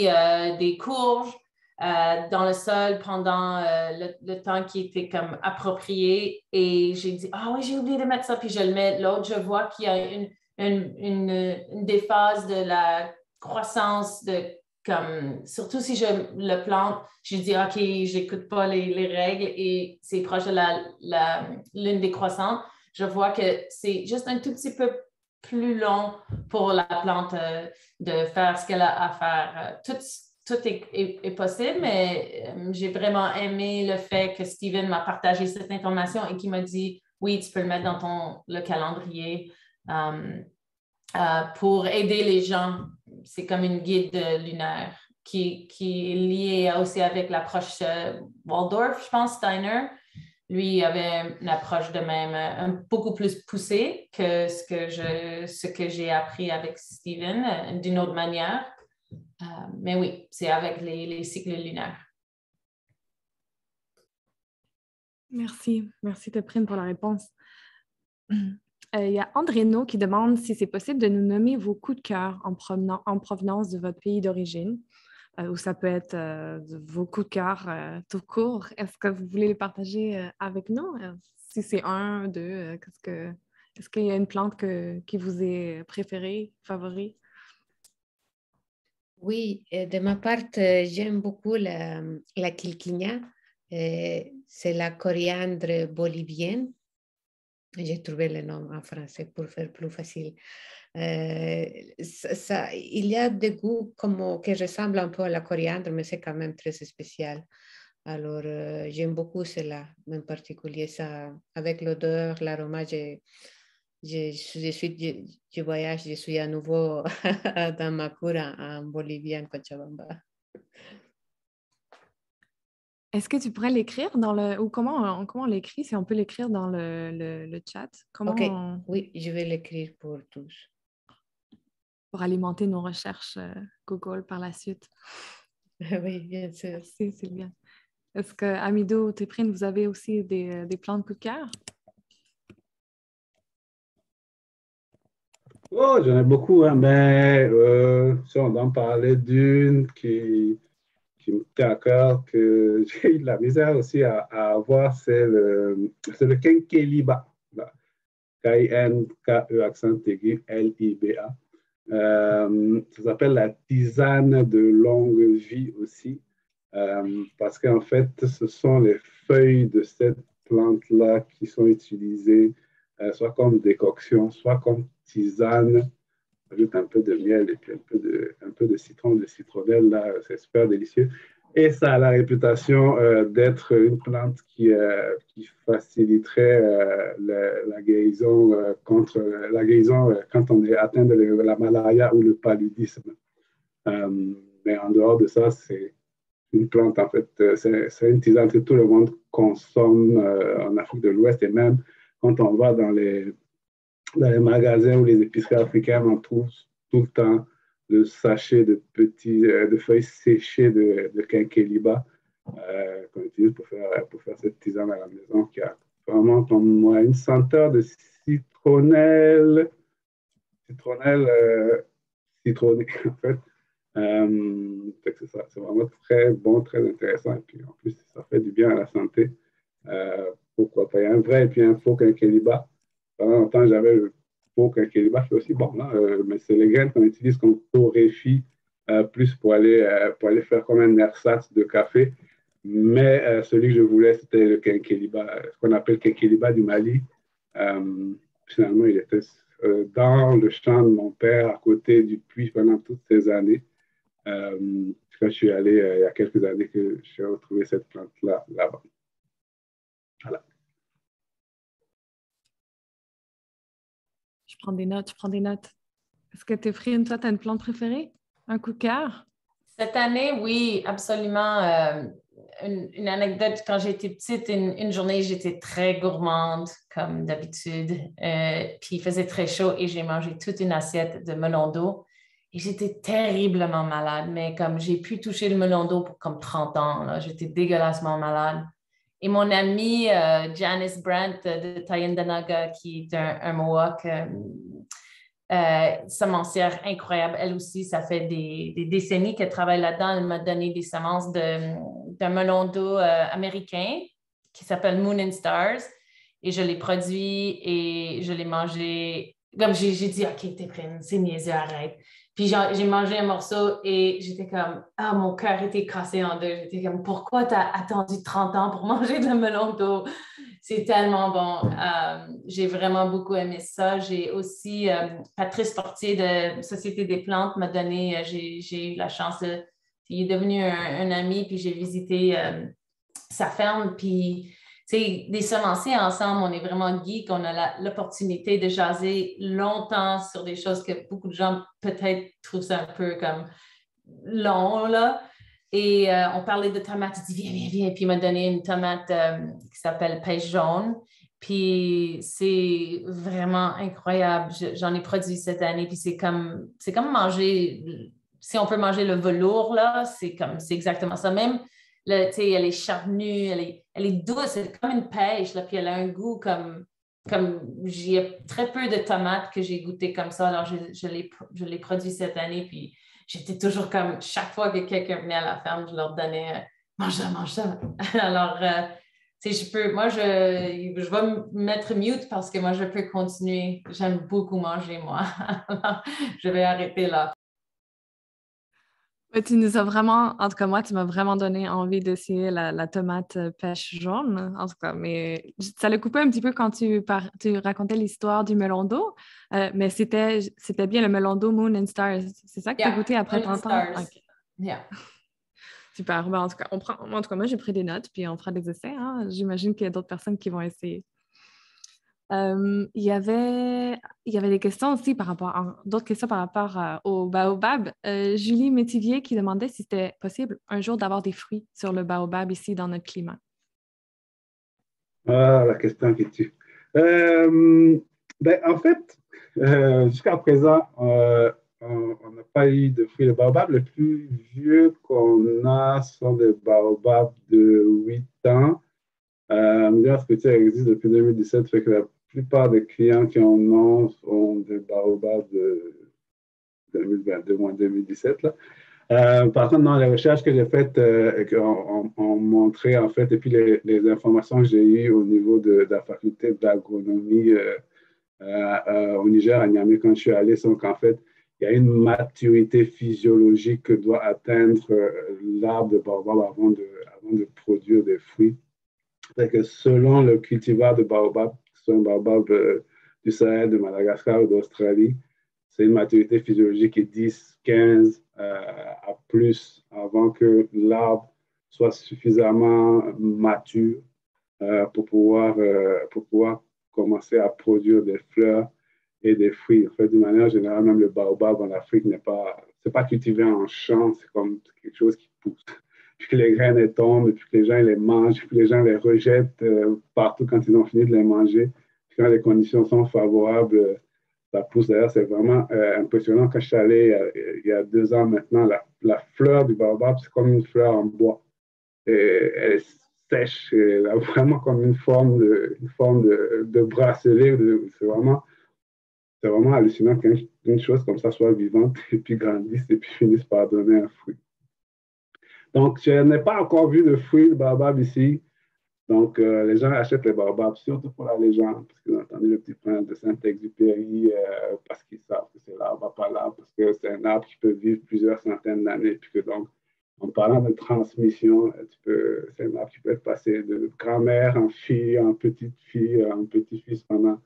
des courges dans le sol pendant le temps qui était comme approprié et j'ai dit, ah oui, j'ai oublié de mettre ça, puis je le mets. L'autre, je vois qu'il y a une déphase de la croissance, surtout si je le plante, je dis, OK, je n'écoute pas les règles et c'est proche de la lune décroissante. Je vois que c'est juste un tout petit peu plus long pour la plante de faire ce qu'elle a à faire. Tout est possible, mais j'ai vraiment aimé le fait que Stephen m'a partagé cette information et qu'il m'a dit, oui, tu peux le mettre dans le calendrier pour aider les gens. C'est comme une guide lunaire qui est liée aussi avec l'approche Waldorf, je pense, Steiner. Lui avait une approche de même beaucoup plus poussée que ce que j'ai appris avec Stephen d'une autre manière. Mais oui, c'est avec les cycles lunaires. Merci. Merci, Téprine, pour la réponse. Il y a Andréno qui demande si c'est possible de nous nommer vos coups de cœur en provenance de votre pays d'origine. Ou ça peut être vos coups de cœur tout court. Est-ce que vous voulez les partager avec nous? Si c'est un, deux, est-ce qu'il y a une plante qui vous est préférée, favorite? Oui, de ma part, j'aime beaucoup la quilquiña. C'est la coriandre bolivienne. J'ai trouvé le nom en français pour faire plus facile. Il y a des goûts qui ressemblent un peu à la coriandre, mais c'est quand même très spécial. Alors, j'aime beaucoup cela, en particulier ça, avec l'odeur, l'aroma. Je voyage, je suis à nouveau dans ma cour en Bolivie, en Cochabamba. Est-ce que tu pourrais l'écrire ou comment on l'écrit, si on peut l'écrire dans le chat? OK, oui, je vais l'écrire pour tous. Pour alimenter nos recherches Google par la suite. Oui, bien sûr. Merci, Sylvia. Est-ce que, Amido ou Téprine, vous avez aussi des plantes coup de cœur? Oh, j'en ai beaucoup, hein, mais si on en parlait d'une qui me tient à cœur, que j'ai eu de la misère aussi à avoir, c'est le Kenkeliba. K-I-N-K-E accent aigu L-I-B-A. Ça s'appelle la tisane de longue vie aussi, parce qu'en fait, ce sont les feuilles de cette plante-là qui sont utilisées soit comme décoction, soit comme tisane. On ajoute un peu de miel et puis un peu de citron, de citronnelle, là, c'est super délicieux. Et ça a la réputation d'être une plante qui faciliterait la guérison contre la guérison quand on est atteint de la malaria ou le paludisme. Mais en dehors de ça, c'est une plante, en fait, c'est une tisane que tout le monde consomme en Afrique de l'Ouest et même quand on va dans les magasins ou les épiceries africaines, on trouve tout le temps le sachet de feuilles séchées de quinqueliba qu'on utilise pour faire cette tisane à la maison qui a vraiment pour moi une senteur de citronnelle citronnée en fait. C'est ça, c'est vraiment très bon, très intéressant et puis en plus ça fait du bien à la santé. Pourquoi pas? Il y a un vrai et puis un faux quinqueliba. Pendant longtemps, j'avais le faux quinqueliba qui est aussi bon, là, mais c'est les graines qu'on utilise, qu'on torréfie plus pour aller faire comme un ersatz de café. Mais celui que je voulais, c'était le quinqueliba, ce qu'on appelle quinqueliba du Mali. Finalement, il était dans le champ de mon père, à côté du puits pendant toutes ces années. Quand je suis allé il y a quelques années que j'ai retrouvé cette plante-là là-bas. Voilà. Je prends des notes. Est-ce que Théophile, toi, tu as une plante préférée? Un coup de cœur? Cette année, oui, absolument. Une anecdote, quand j'étais petite, une journée, j'étais très gourmande, comme d'habitude. Puis il faisait très chaud et j'ai mangé toute une assiette de melon d'eau. Et j'étais terriblement malade, mais comme j'ai pu toucher le melon d'eau pour comme 30 ans, là, j'étais dégueulassement malade. Et mon amie Janice Brandt de Tyendinaga, qui est un Mohawk, semencière incroyable, elle aussi, ça fait des décennies qu'elle travaille là-dedans. Elle m'a donné des semences d'un melon d'eau américain qui s'appelle Moon and Stars. Et je l'ai produit et je l'ai mangé. Comme j'ai dit, OK, t'es prête, c'est niaiseux, arrête. Puis j'ai mangé un morceau et j'étais comme, ah, mon cœur était cassé en deux. J'étais comme, pourquoi t'as attendu 30 ans pour manger de melon d'eau? C'est tellement bon. J'ai vraiment beaucoup aimé ça. J'ai aussi, Patrice Portier de Société des plantes m'a donné, j'ai eu la chance il est devenu un ami, puis j'ai visité sa ferme, puis des semenciers ensemble, on est vraiment geeks, on a l'opportunité de jaser longtemps sur des choses que beaucoup de gens peut-être trouvent ça un peu comme long, là. Et on parlait de tomates, il dit viens. Puis il m'a donné une tomate qui s'appelle pêche jaune. Puis c'est vraiment incroyable. J'en ai produit cette année. Puis c'est comme manger, si on peut manger le velours, là, c'est exactement ça. Même, elle est charnue, elle est douce, elle est comme une pêche, là, puis elle a un goût comme j'ai très peu de tomates que j'ai goûté comme ça. Alors je l'ai produit cette année. Puis j'étais toujours comme, chaque fois que quelqu'un venait à la ferme, je leur donnais mange ça. Alors, je vais me mettre mute parce que moi, je peux continuer. J'aime beaucoup manger, moi. Alors, je vais arrêter là. Tu nous as vraiment, en tout cas, moi, tu m'as vraiment donné envie d'essayer la tomate pêche jaune, en tout cas, mais ça l'a coupé un petit peu quand tu racontais l'histoire du melon d'eau, mais c'était bien le melon d'eau Moon and Stars. C'est ça que tu as goûté après 30 ans? Okay. Yeah. Super. Ben, en tout cas, moi, j'ai pris des notes, puis on fera des essais. Hein? J'imagine qu'il y a d'autres personnes qui vont essayer. Il y avait des questions aussi d'autres questions par rapport au baobab. Julie Métivier qui demandait si c'était possible un jour d'avoir des fruits sur le baobab ici dans notre climat. Ah, la question qui tue. En fait, jusqu'à présent, on n'a pas eu de fruits. Le baobab le plus vieux qu'on a sont des baobabs de 8 ans. Ce que existe depuis 2017 fait que la plupart des clients qui en ont sont des baobabs de 2022 ou 2017. Là. Par contre, dans les recherches que j'ai faites, ont montré, en fait, et puis les informations que j'ai eues au niveau de la faculté d'agronomie au Niger, à Niamey, quand je suis allé, sont qu'en fait, il y a une maturité physiologique que doit atteindre l'arbre de baobab avant de produire des fruits. C'est que selon le cultivar de baobab, c'est un baobab du Sahel, de Madagascar ou d'Australie, c'est une maturité physiologique qui est 10, 15 à plus avant que l'arbre soit suffisamment mature pour pouvoir commencer à produire des fleurs et des fruits. En fait, d'une manière générale, même le baobab en Afrique c'est pas cultivé en champ, c'est comme quelque chose qui pousse. Puis que les graines elles tombent, puis que les gens les mangent, puis que les gens les rejettent partout quand ils ont fini de les manger. Puis quand les conditions sont favorables, ça pousse. D'ailleurs, c'est vraiment impressionnant. Quand je suis allé il y a 2 ans maintenant, la fleur du baobab, c'est comme une fleur en bois. Et elle est sèche, elle a vraiment comme une forme de bracelet. C'est vraiment hallucinant qu'une chose comme ça soit vivante et puis grandisse et puis finisse par donner un fruit. Donc, je n'ai pas encore vu de fruits de baobab ici. Donc, les gens achètent les baobabs, surtout pour la légende, parce qu'ils ont entendu le petit prince de Saint-Exupéry, parce qu'ils savent que c'est l'arbre à palabre, parce que c'est un arbre qui peut vivre plusieurs centaines d'années, puis que donc, en parlant de transmission, c'est un arbre qui peut être passé de grand-mère en fille, en petite-fille, en petit-fils pendant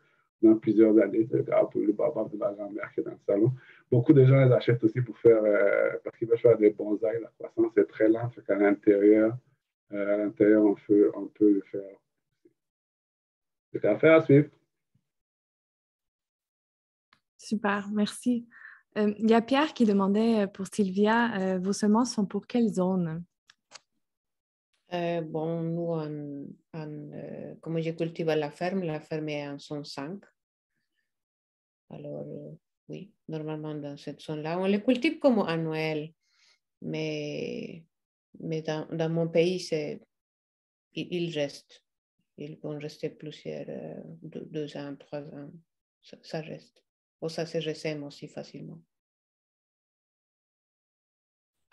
plusieurs années. Le baobab de la grand-mère qui est dans le salon. Beaucoup de gens les achètent aussi pour faire, parce qu'ils veulent faire des bonsaïs. La croissance est très lente, fait qu'à l'intérieur, on peut le faire. C'est à faire à suivre. Super, merci. Il y a Pierre qui demandait pour Sylvia, vos semences sont pour quelle zone? Bon, nous, comme je cultive à la ferme est en zone 5. Alors, oui, normalement dans cette zone-là, on les cultive comme annuel, mais dans mon pays, ils restent. Ils vont rester plusieurs, 2 ans, 3 ans, ça reste. Ou ça se ressème aussi facilement.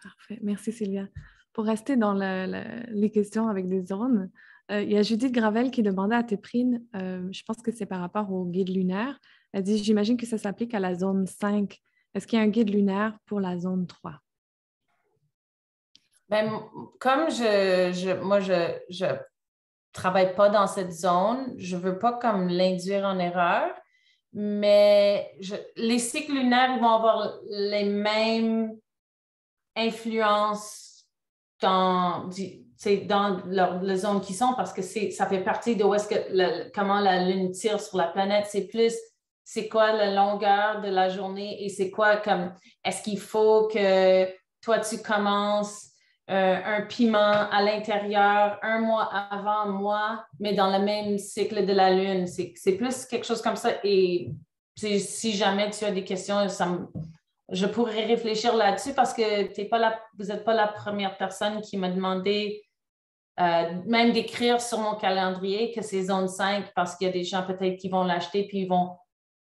Parfait, merci Sylvia. Pour rester dans les questions avec des zones, il y a Judith Gravel qui demandait à Téprine, je pense que c'est par rapport au guide lunaire. Elle dit, j'imagine que ça s'applique à la zone 5. Est-ce qu'il y a un guide lunaire pour la zone 3? Ben, comme je travaille pas dans cette zone, je veux pas comme l'induire en erreur, mais les cycles lunaires vont avoir les mêmes influences dans la zone qui sont parce que ça fait partie de où est-ce que comment la Lune tire sur la planète. C'est plus c'est quoi la longueur de la journée et c'est quoi comme est-ce qu'il faut que toi tu commences un piment à l'intérieur 1 mois avant moi, mais dans le même cycle de la Lune. C'est plus quelque chose comme ça. Et si jamais tu as des questions, je pourrais réfléchir là-dessus parce que vous n'êtes pas la première personne qui m'a demandé même d'écrire sur mon calendrier que c'est zone 5 parce qu'il y a des gens peut-être qui vont l'acheter puis ils vont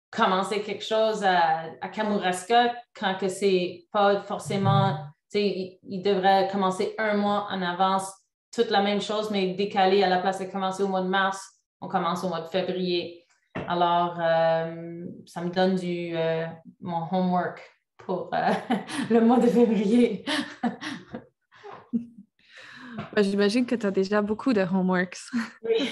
commencer quelque chose à Kamouraska quand que c'est pas forcément, ils devraient commencer 1 mois en avance, toute la même chose, mais décalé à la place de commencer au mois de mars, on commence au mois de février. Alors, ça me donne mon homework pour le mois de février. J'imagine que tu as déjà beaucoup de homeworks. Oui.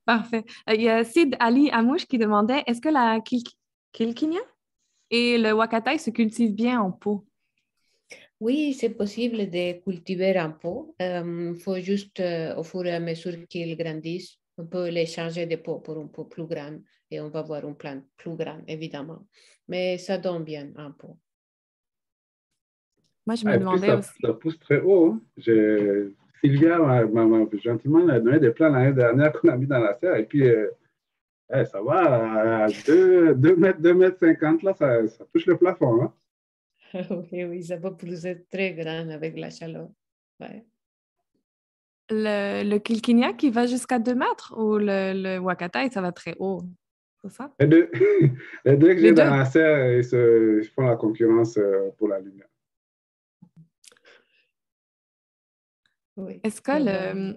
Parfait. Il y a Sid Ali Amouche qui demandait, est-ce que la Kilkinia et le Wakatai se cultivent bien en pot? Oui, c'est possible de cultiver en pot. Faut juste, au fur et à mesure qu'ils grandissent, on peut les changer de pot pour un pot plus grand et on va avoir une plante plus grande, évidemment. Mais ça donne bien en pot. Moi, je me demandais aussi. Ça pousse très haut. Hein. Sylvia m'a gentiment donné des plants l'année dernière qu'on a mis dans la serre et puis ça va à 2 mètres, 2 mètres 50, là, ça touche le plafond. Hein. Oui, ça va pousser très grand avec la chaleur. Ouais. Le Kilkinia qui va jusqu'à 2 mètres ou le Wakatai, ça va très haut? C'est ça? Les deux, les deux que j'ai dans la serre, ils font la concurrence pour la lumière. Oui. Est-ce que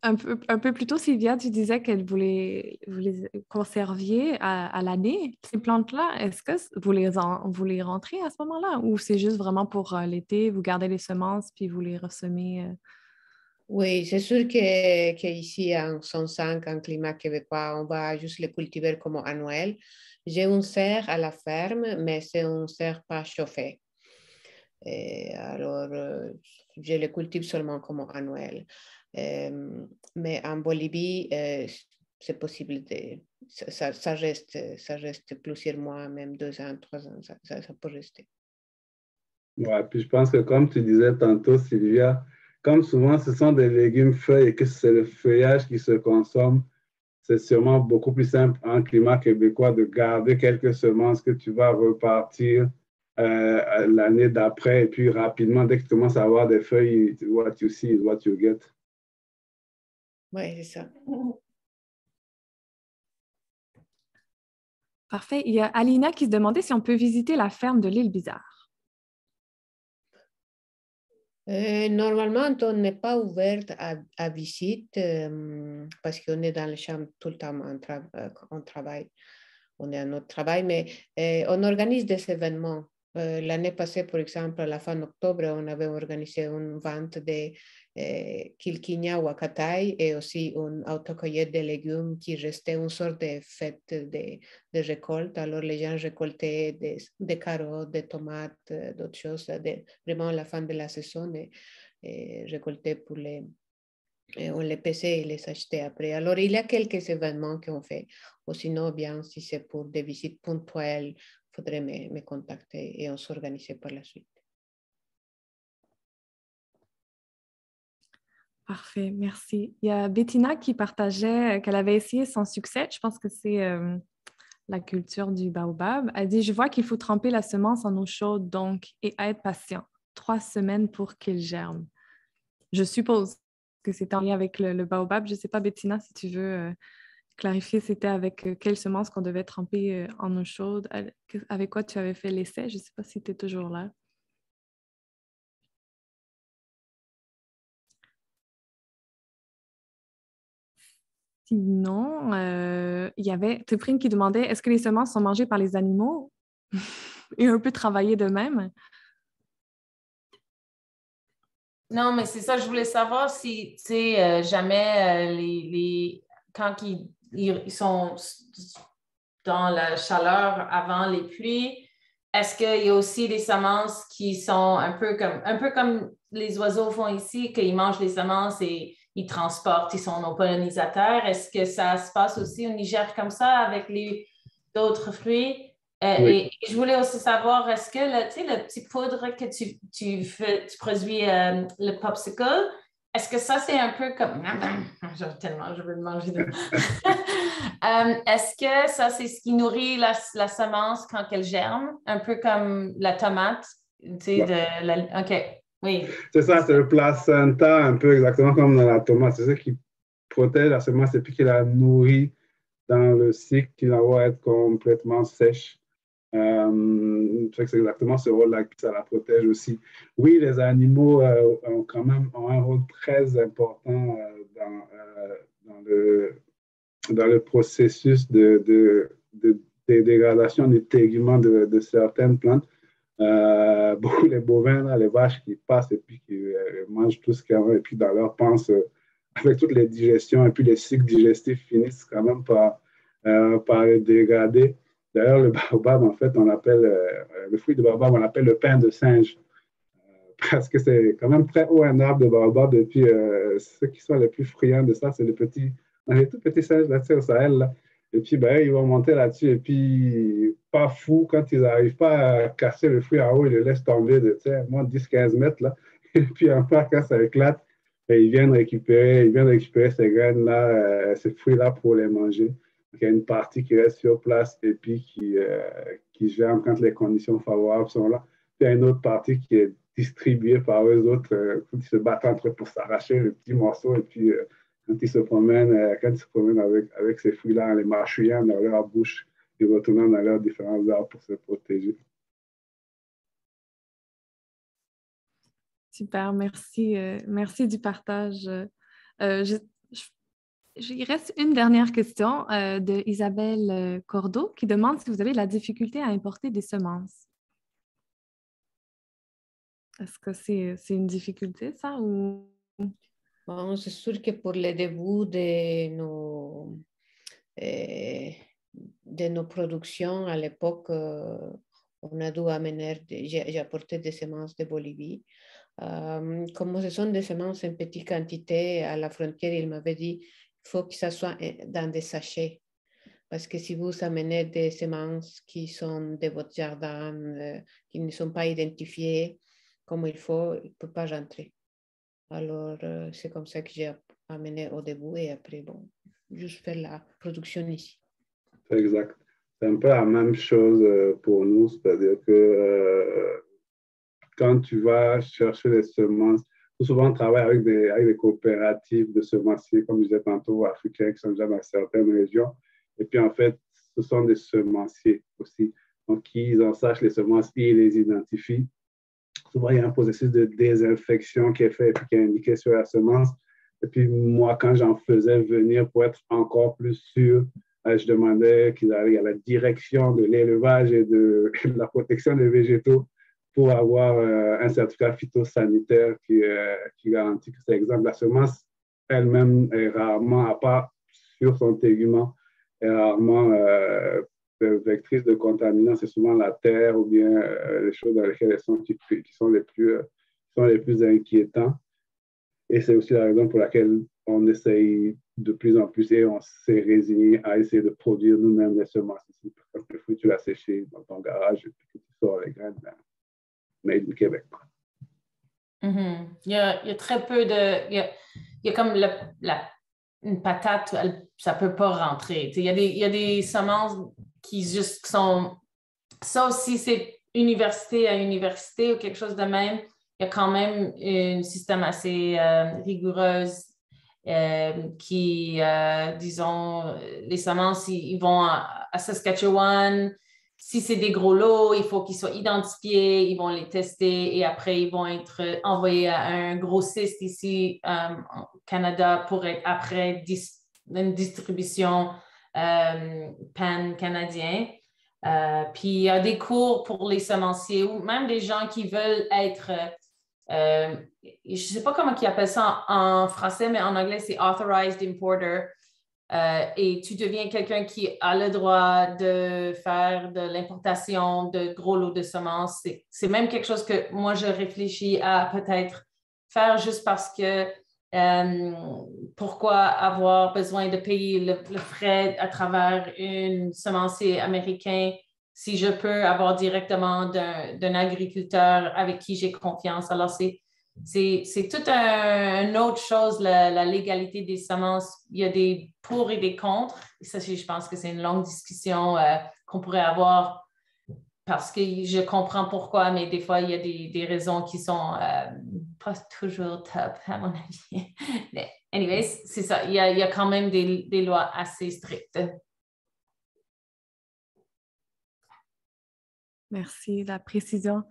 Un peu plus tôt, Sylvia, tu disais qu'elle vous les conserviez à l'année, ces plantes-là. Est-ce que vous les rentrez à ce moment-là ou c'est juste vraiment pour l'été, vous gardez les semences puis vous les ressemez? Oui, c'est sûr qu'ici, en 105, en climat québécois, on va juste les cultiver comme annuel. J'ai une serre à la ferme, mais c'est une serre pas chauffée. Et alors, je les cultive seulement comme annuel. Mais en Bolivie, c'est possible ça reste plusieurs mois, même 2 ans, 3 ans, ça peut rester. Ouais, puis je pense que comme tu disais tantôt, Sylvia, comme souvent ce sont des légumes feuilles et que c'est le feuillage qui se consomme, c'est sûrement beaucoup plus simple en climat québécois de garder quelques semences que tu vas repartir l'année d'après et puis rapidement, dès que tu commences à avoir des feuilles, what you see is what you get. Oui, c'est ça. Parfait. Il y a Alina qui se demandait si on peut visiter la ferme de l'île Bizarre. Normalement, on n'est pas ouverte à visite parce qu'on est dans le champ tout le temps, on travaille, on est à notre travail, mais on organise des événements. L'année passée, par exemple, à la fin octobre, on avait organisé une vente de quilquiña Huacatay et aussi une autocueillette de légumes qui restait une sorte de fête de récolte. Alors, les gens récoltaient des carottes, des tomates, d'autres choses, vraiment à la fin de la saison et récoltaient pour on les pesait et les achetait après. Alors, il y a quelques événements qu'on fait. Ou sinon, bien, si c'est pour des visites ponctuelles, il faudrait me contacter et on s'organiser par la suite. Parfait, merci. Il y a Bettina qui partageait qu'elle avait essayé sans succès. Je pense que c'est la culture du baobab. Elle dit, je vois qu'il faut tremper la semence en eau chaude donc et être patient. 3 semaines pour qu'il germe. Je suppose que c'est en lien avec le baobab. Je ne sais pas, Bettina, si tu veux clarifier, c'était avec quelle semence qu'on devait tremper en eau chaude. Avec quoi tu avais fait l'essai? Je ne sais pas si tu es toujours là. Sinon, il y avait Tuprine qui demandait est-ce que les semences sont mangées par les animaux et un peu travaillées d'eux-mêmes? Non, mais c'est ça, je voulais savoir si, tu sais, jamais quand ils sont dans la chaleur avant les pluies, est-ce qu'il y a aussi des semences qui sont un peu comme les oiseaux font ici, qu'ils mangent les semences et ils transportent, ils sont nos pollinisateurs? Est-ce que ça se passe aussi au Niger comme ça avec d'autres fruits? Oui. Et je voulais aussi savoir, est-ce que le petit poudre que tu produis, le popsicle, est-ce que ça, c'est un peu comme... je veux le manger. Est-ce que ça, c'est ce qui nourrit la semence quand elle germe, un peu comme la tomate? OK, oui. C'est ça, c'est le placenta, un peu exactement comme dans la tomate. C'est ça qui protège la semence et puis qui la nourrit dans le cycle qui la va être complètement sèche. C'est exactement ce rôle-là que ça la protège aussi. Oui, les animaux ont un rôle très important dans le processus de dégradation des téguments de certaines plantes. Beaucoup les bovins, là, les vaches qui passent et puis qui mangent tout ce qu'il y a et puis dans leur panse, avec toutes les digestions et puis les cycles digestifs finissent quand même par les dégrader. D'ailleurs, le baobab, en fait, le fruit de baobab, on l'appelle le pain de singe parce que c'est quand même très haut un arbre de baobab et puis ceux qui sont les plus friands de ça, c'est les tout petits singes là, au Sahel, là. Et puis, ben, ils vont monter là-dessus. Et puis, pas fou, quand ils n'arrivent pas à casser le fruit en haut, ils le laissent tomber de moins de 10-15 mètres. Là. Et puis, enfin, quand ça éclate, ben, ils viennent récupérer ces graines-là, ces fruits-là pour les manger. Donc, il y a une partie qui reste sur place et puis qui germe quand les conditions favorables sont là. Puis, il y a une autre partie qui est distribuée par eux autres, qui se battent entre eux pour s'arracher le petit morceau. Et puis, quand ils se promènent avec ces fruits-là, en les mâchouillant dans leur bouche et retournant dans leurs différents arbres pour se protéger. Super, merci. Merci du partage. Je Il reste une dernière question de Isabelle Cordeau qui demande si vous avez de la difficulté à importer des semences. Est-ce que c'est une difficulté, ça? Ou... Bon, c'est sûr que pour le début de nos productions à l'époque, on a dû amener, j'ai apporté des semences de Bolivie. Comme ce sont des semences en petite quantité, à la frontière, il m'avait dit qu'il faut que ça soit dans des sachets. Parce que si vous amenez des semences qui sont de votre jardin, qui ne sont pas identifiées comme il faut, il ne peut pas rentrer. Alors, c'est comme ça que j'ai amené au début et après, bon, juste faire la production ici. Exact. C'est un peu la même chose pour nous, c'est-à-dire que quand tu vas chercher les semences, souvent on travaille avec des coopératives de semenciers, comme je disais tantôt, africains qui sont déjà dans certaines régions. Et puis en fait, ce sont des semenciers aussi. Donc, ils en sachent les semences, ils les identifient. Souvent, il y a un processus de désinfection qui est fait et puis qui est indiqué sur la semence. Et puis moi, quand j'en faisais venir pour être encore plus sûr, je demandais qu'ils arrivent à la direction de l'élevage et de la protection des végétaux pour avoir un certificat phytosanitaire qui garantit que c'est exemple. La semence elle-même est rarement, à part sur son tégument, est rarement vectrice de contaminants. C'est souvent la terre ou bien les choses dans lesquelles elles sont qui sont les plus inquiétants. Et c'est aussi la raison pour laquelle on essaye de plus en plus et on s'est résigné à essayer de produire nous-mêmes les semences ici. Parce que le fruit, tu l'as séché dans ton garage et puis tu sors les graines. Made in Québec. Mm-hmm. Il y a très peu de... Il y a comme une patate, ça ne peut pas rentrer. Il y a des semences qui juste sont... Ça aussi, c'est université à université ou quelque chose de même. Il y a quand même un système assez rigoureuse qui, disons, les semences, ils vont à Saskatchewan. Si c'est des gros lots, il faut qu'ils soient identifiés, ils vont les tester et après, ils vont être envoyés à un grossiste ici au Canada pour être après une distribution pan-canadien. Puis il y a des cours pour les semenciers ou même des gens qui veulent être, je ne sais pas comment ils appellent ça en français, mais en anglais, c'est Authorized Importer. Et tu deviens quelqu'un qui a le droit de faire de l'importation de gros lots de semences. C'est même quelque chose que moi, je réfléchis à peut-être faire juste parce que pourquoi avoir besoin de payer le frais à travers un semencier américain si je peux avoir directement d'un agriculteur avec qui j'ai confiance. Alors, c'est toute une autre chose, la légalité des semences. Il y a des pour et des contre. Et ça, je pense que c'est une longue discussion qu'on pourrait avoir parce que je comprends pourquoi, mais des fois, il y a des raisons qui sont pas toujours top, à mon avis. Mais anyways, c'est ça. Il y a quand même des lois assez strictes. Merci de la précision.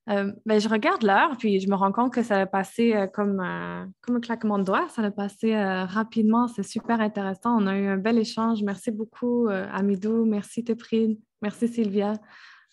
Je regarde l'heure, puis je me rends compte que ça a passé comme un claquement de doigts. Ça a passé rapidement. C'est super intéressant. On a eu un bel échange. Merci beaucoup, Amidou. Merci, Téprine. Merci, Sylvia.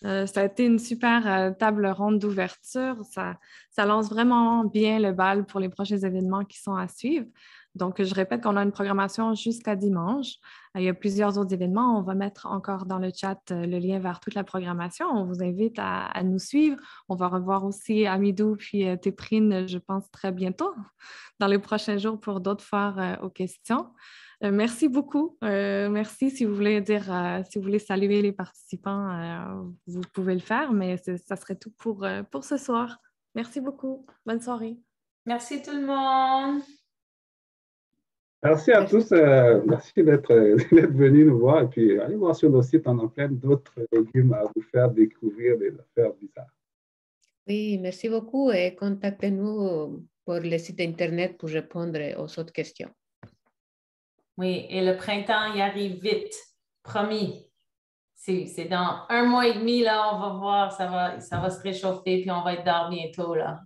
Ça a été une super table ronde d'ouverture. Ça lance vraiment bien le bal pour les prochains événements qui sont à suivre. Donc, je répète qu'on a une programmation jusqu'à dimanche. Il y a plusieurs autres événements. On va mettre encore dans le chat le lien vers toute la programmation. On vous invite à nous suivre. On va revoir aussi Amidou puis Téprine, je pense, très bientôt, dans les prochains jours pour d'autres foires aux questions. Merci beaucoup. Merci. Si vous voulez si vous voulez saluer les participants, vous pouvez le faire, mais ça serait tout pour ce soir. Merci beaucoup. Bonne soirée. Merci tout le monde. Merci à tous. Merci d'être venus nous voir. Et puis, allez voir sur nos sites. On a plein d'autres légumes à vous faire découvrir des affaires bizarres. Oui, merci beaucoup et contactez-nous pour le site Internet pour répondre aux autres questions. Oui, et le printemps, il arrive vite, promis. C'est dans 1 mois et demi, là, on va voir, ça va se réchauffer, puis on va être dehors bientôt, là.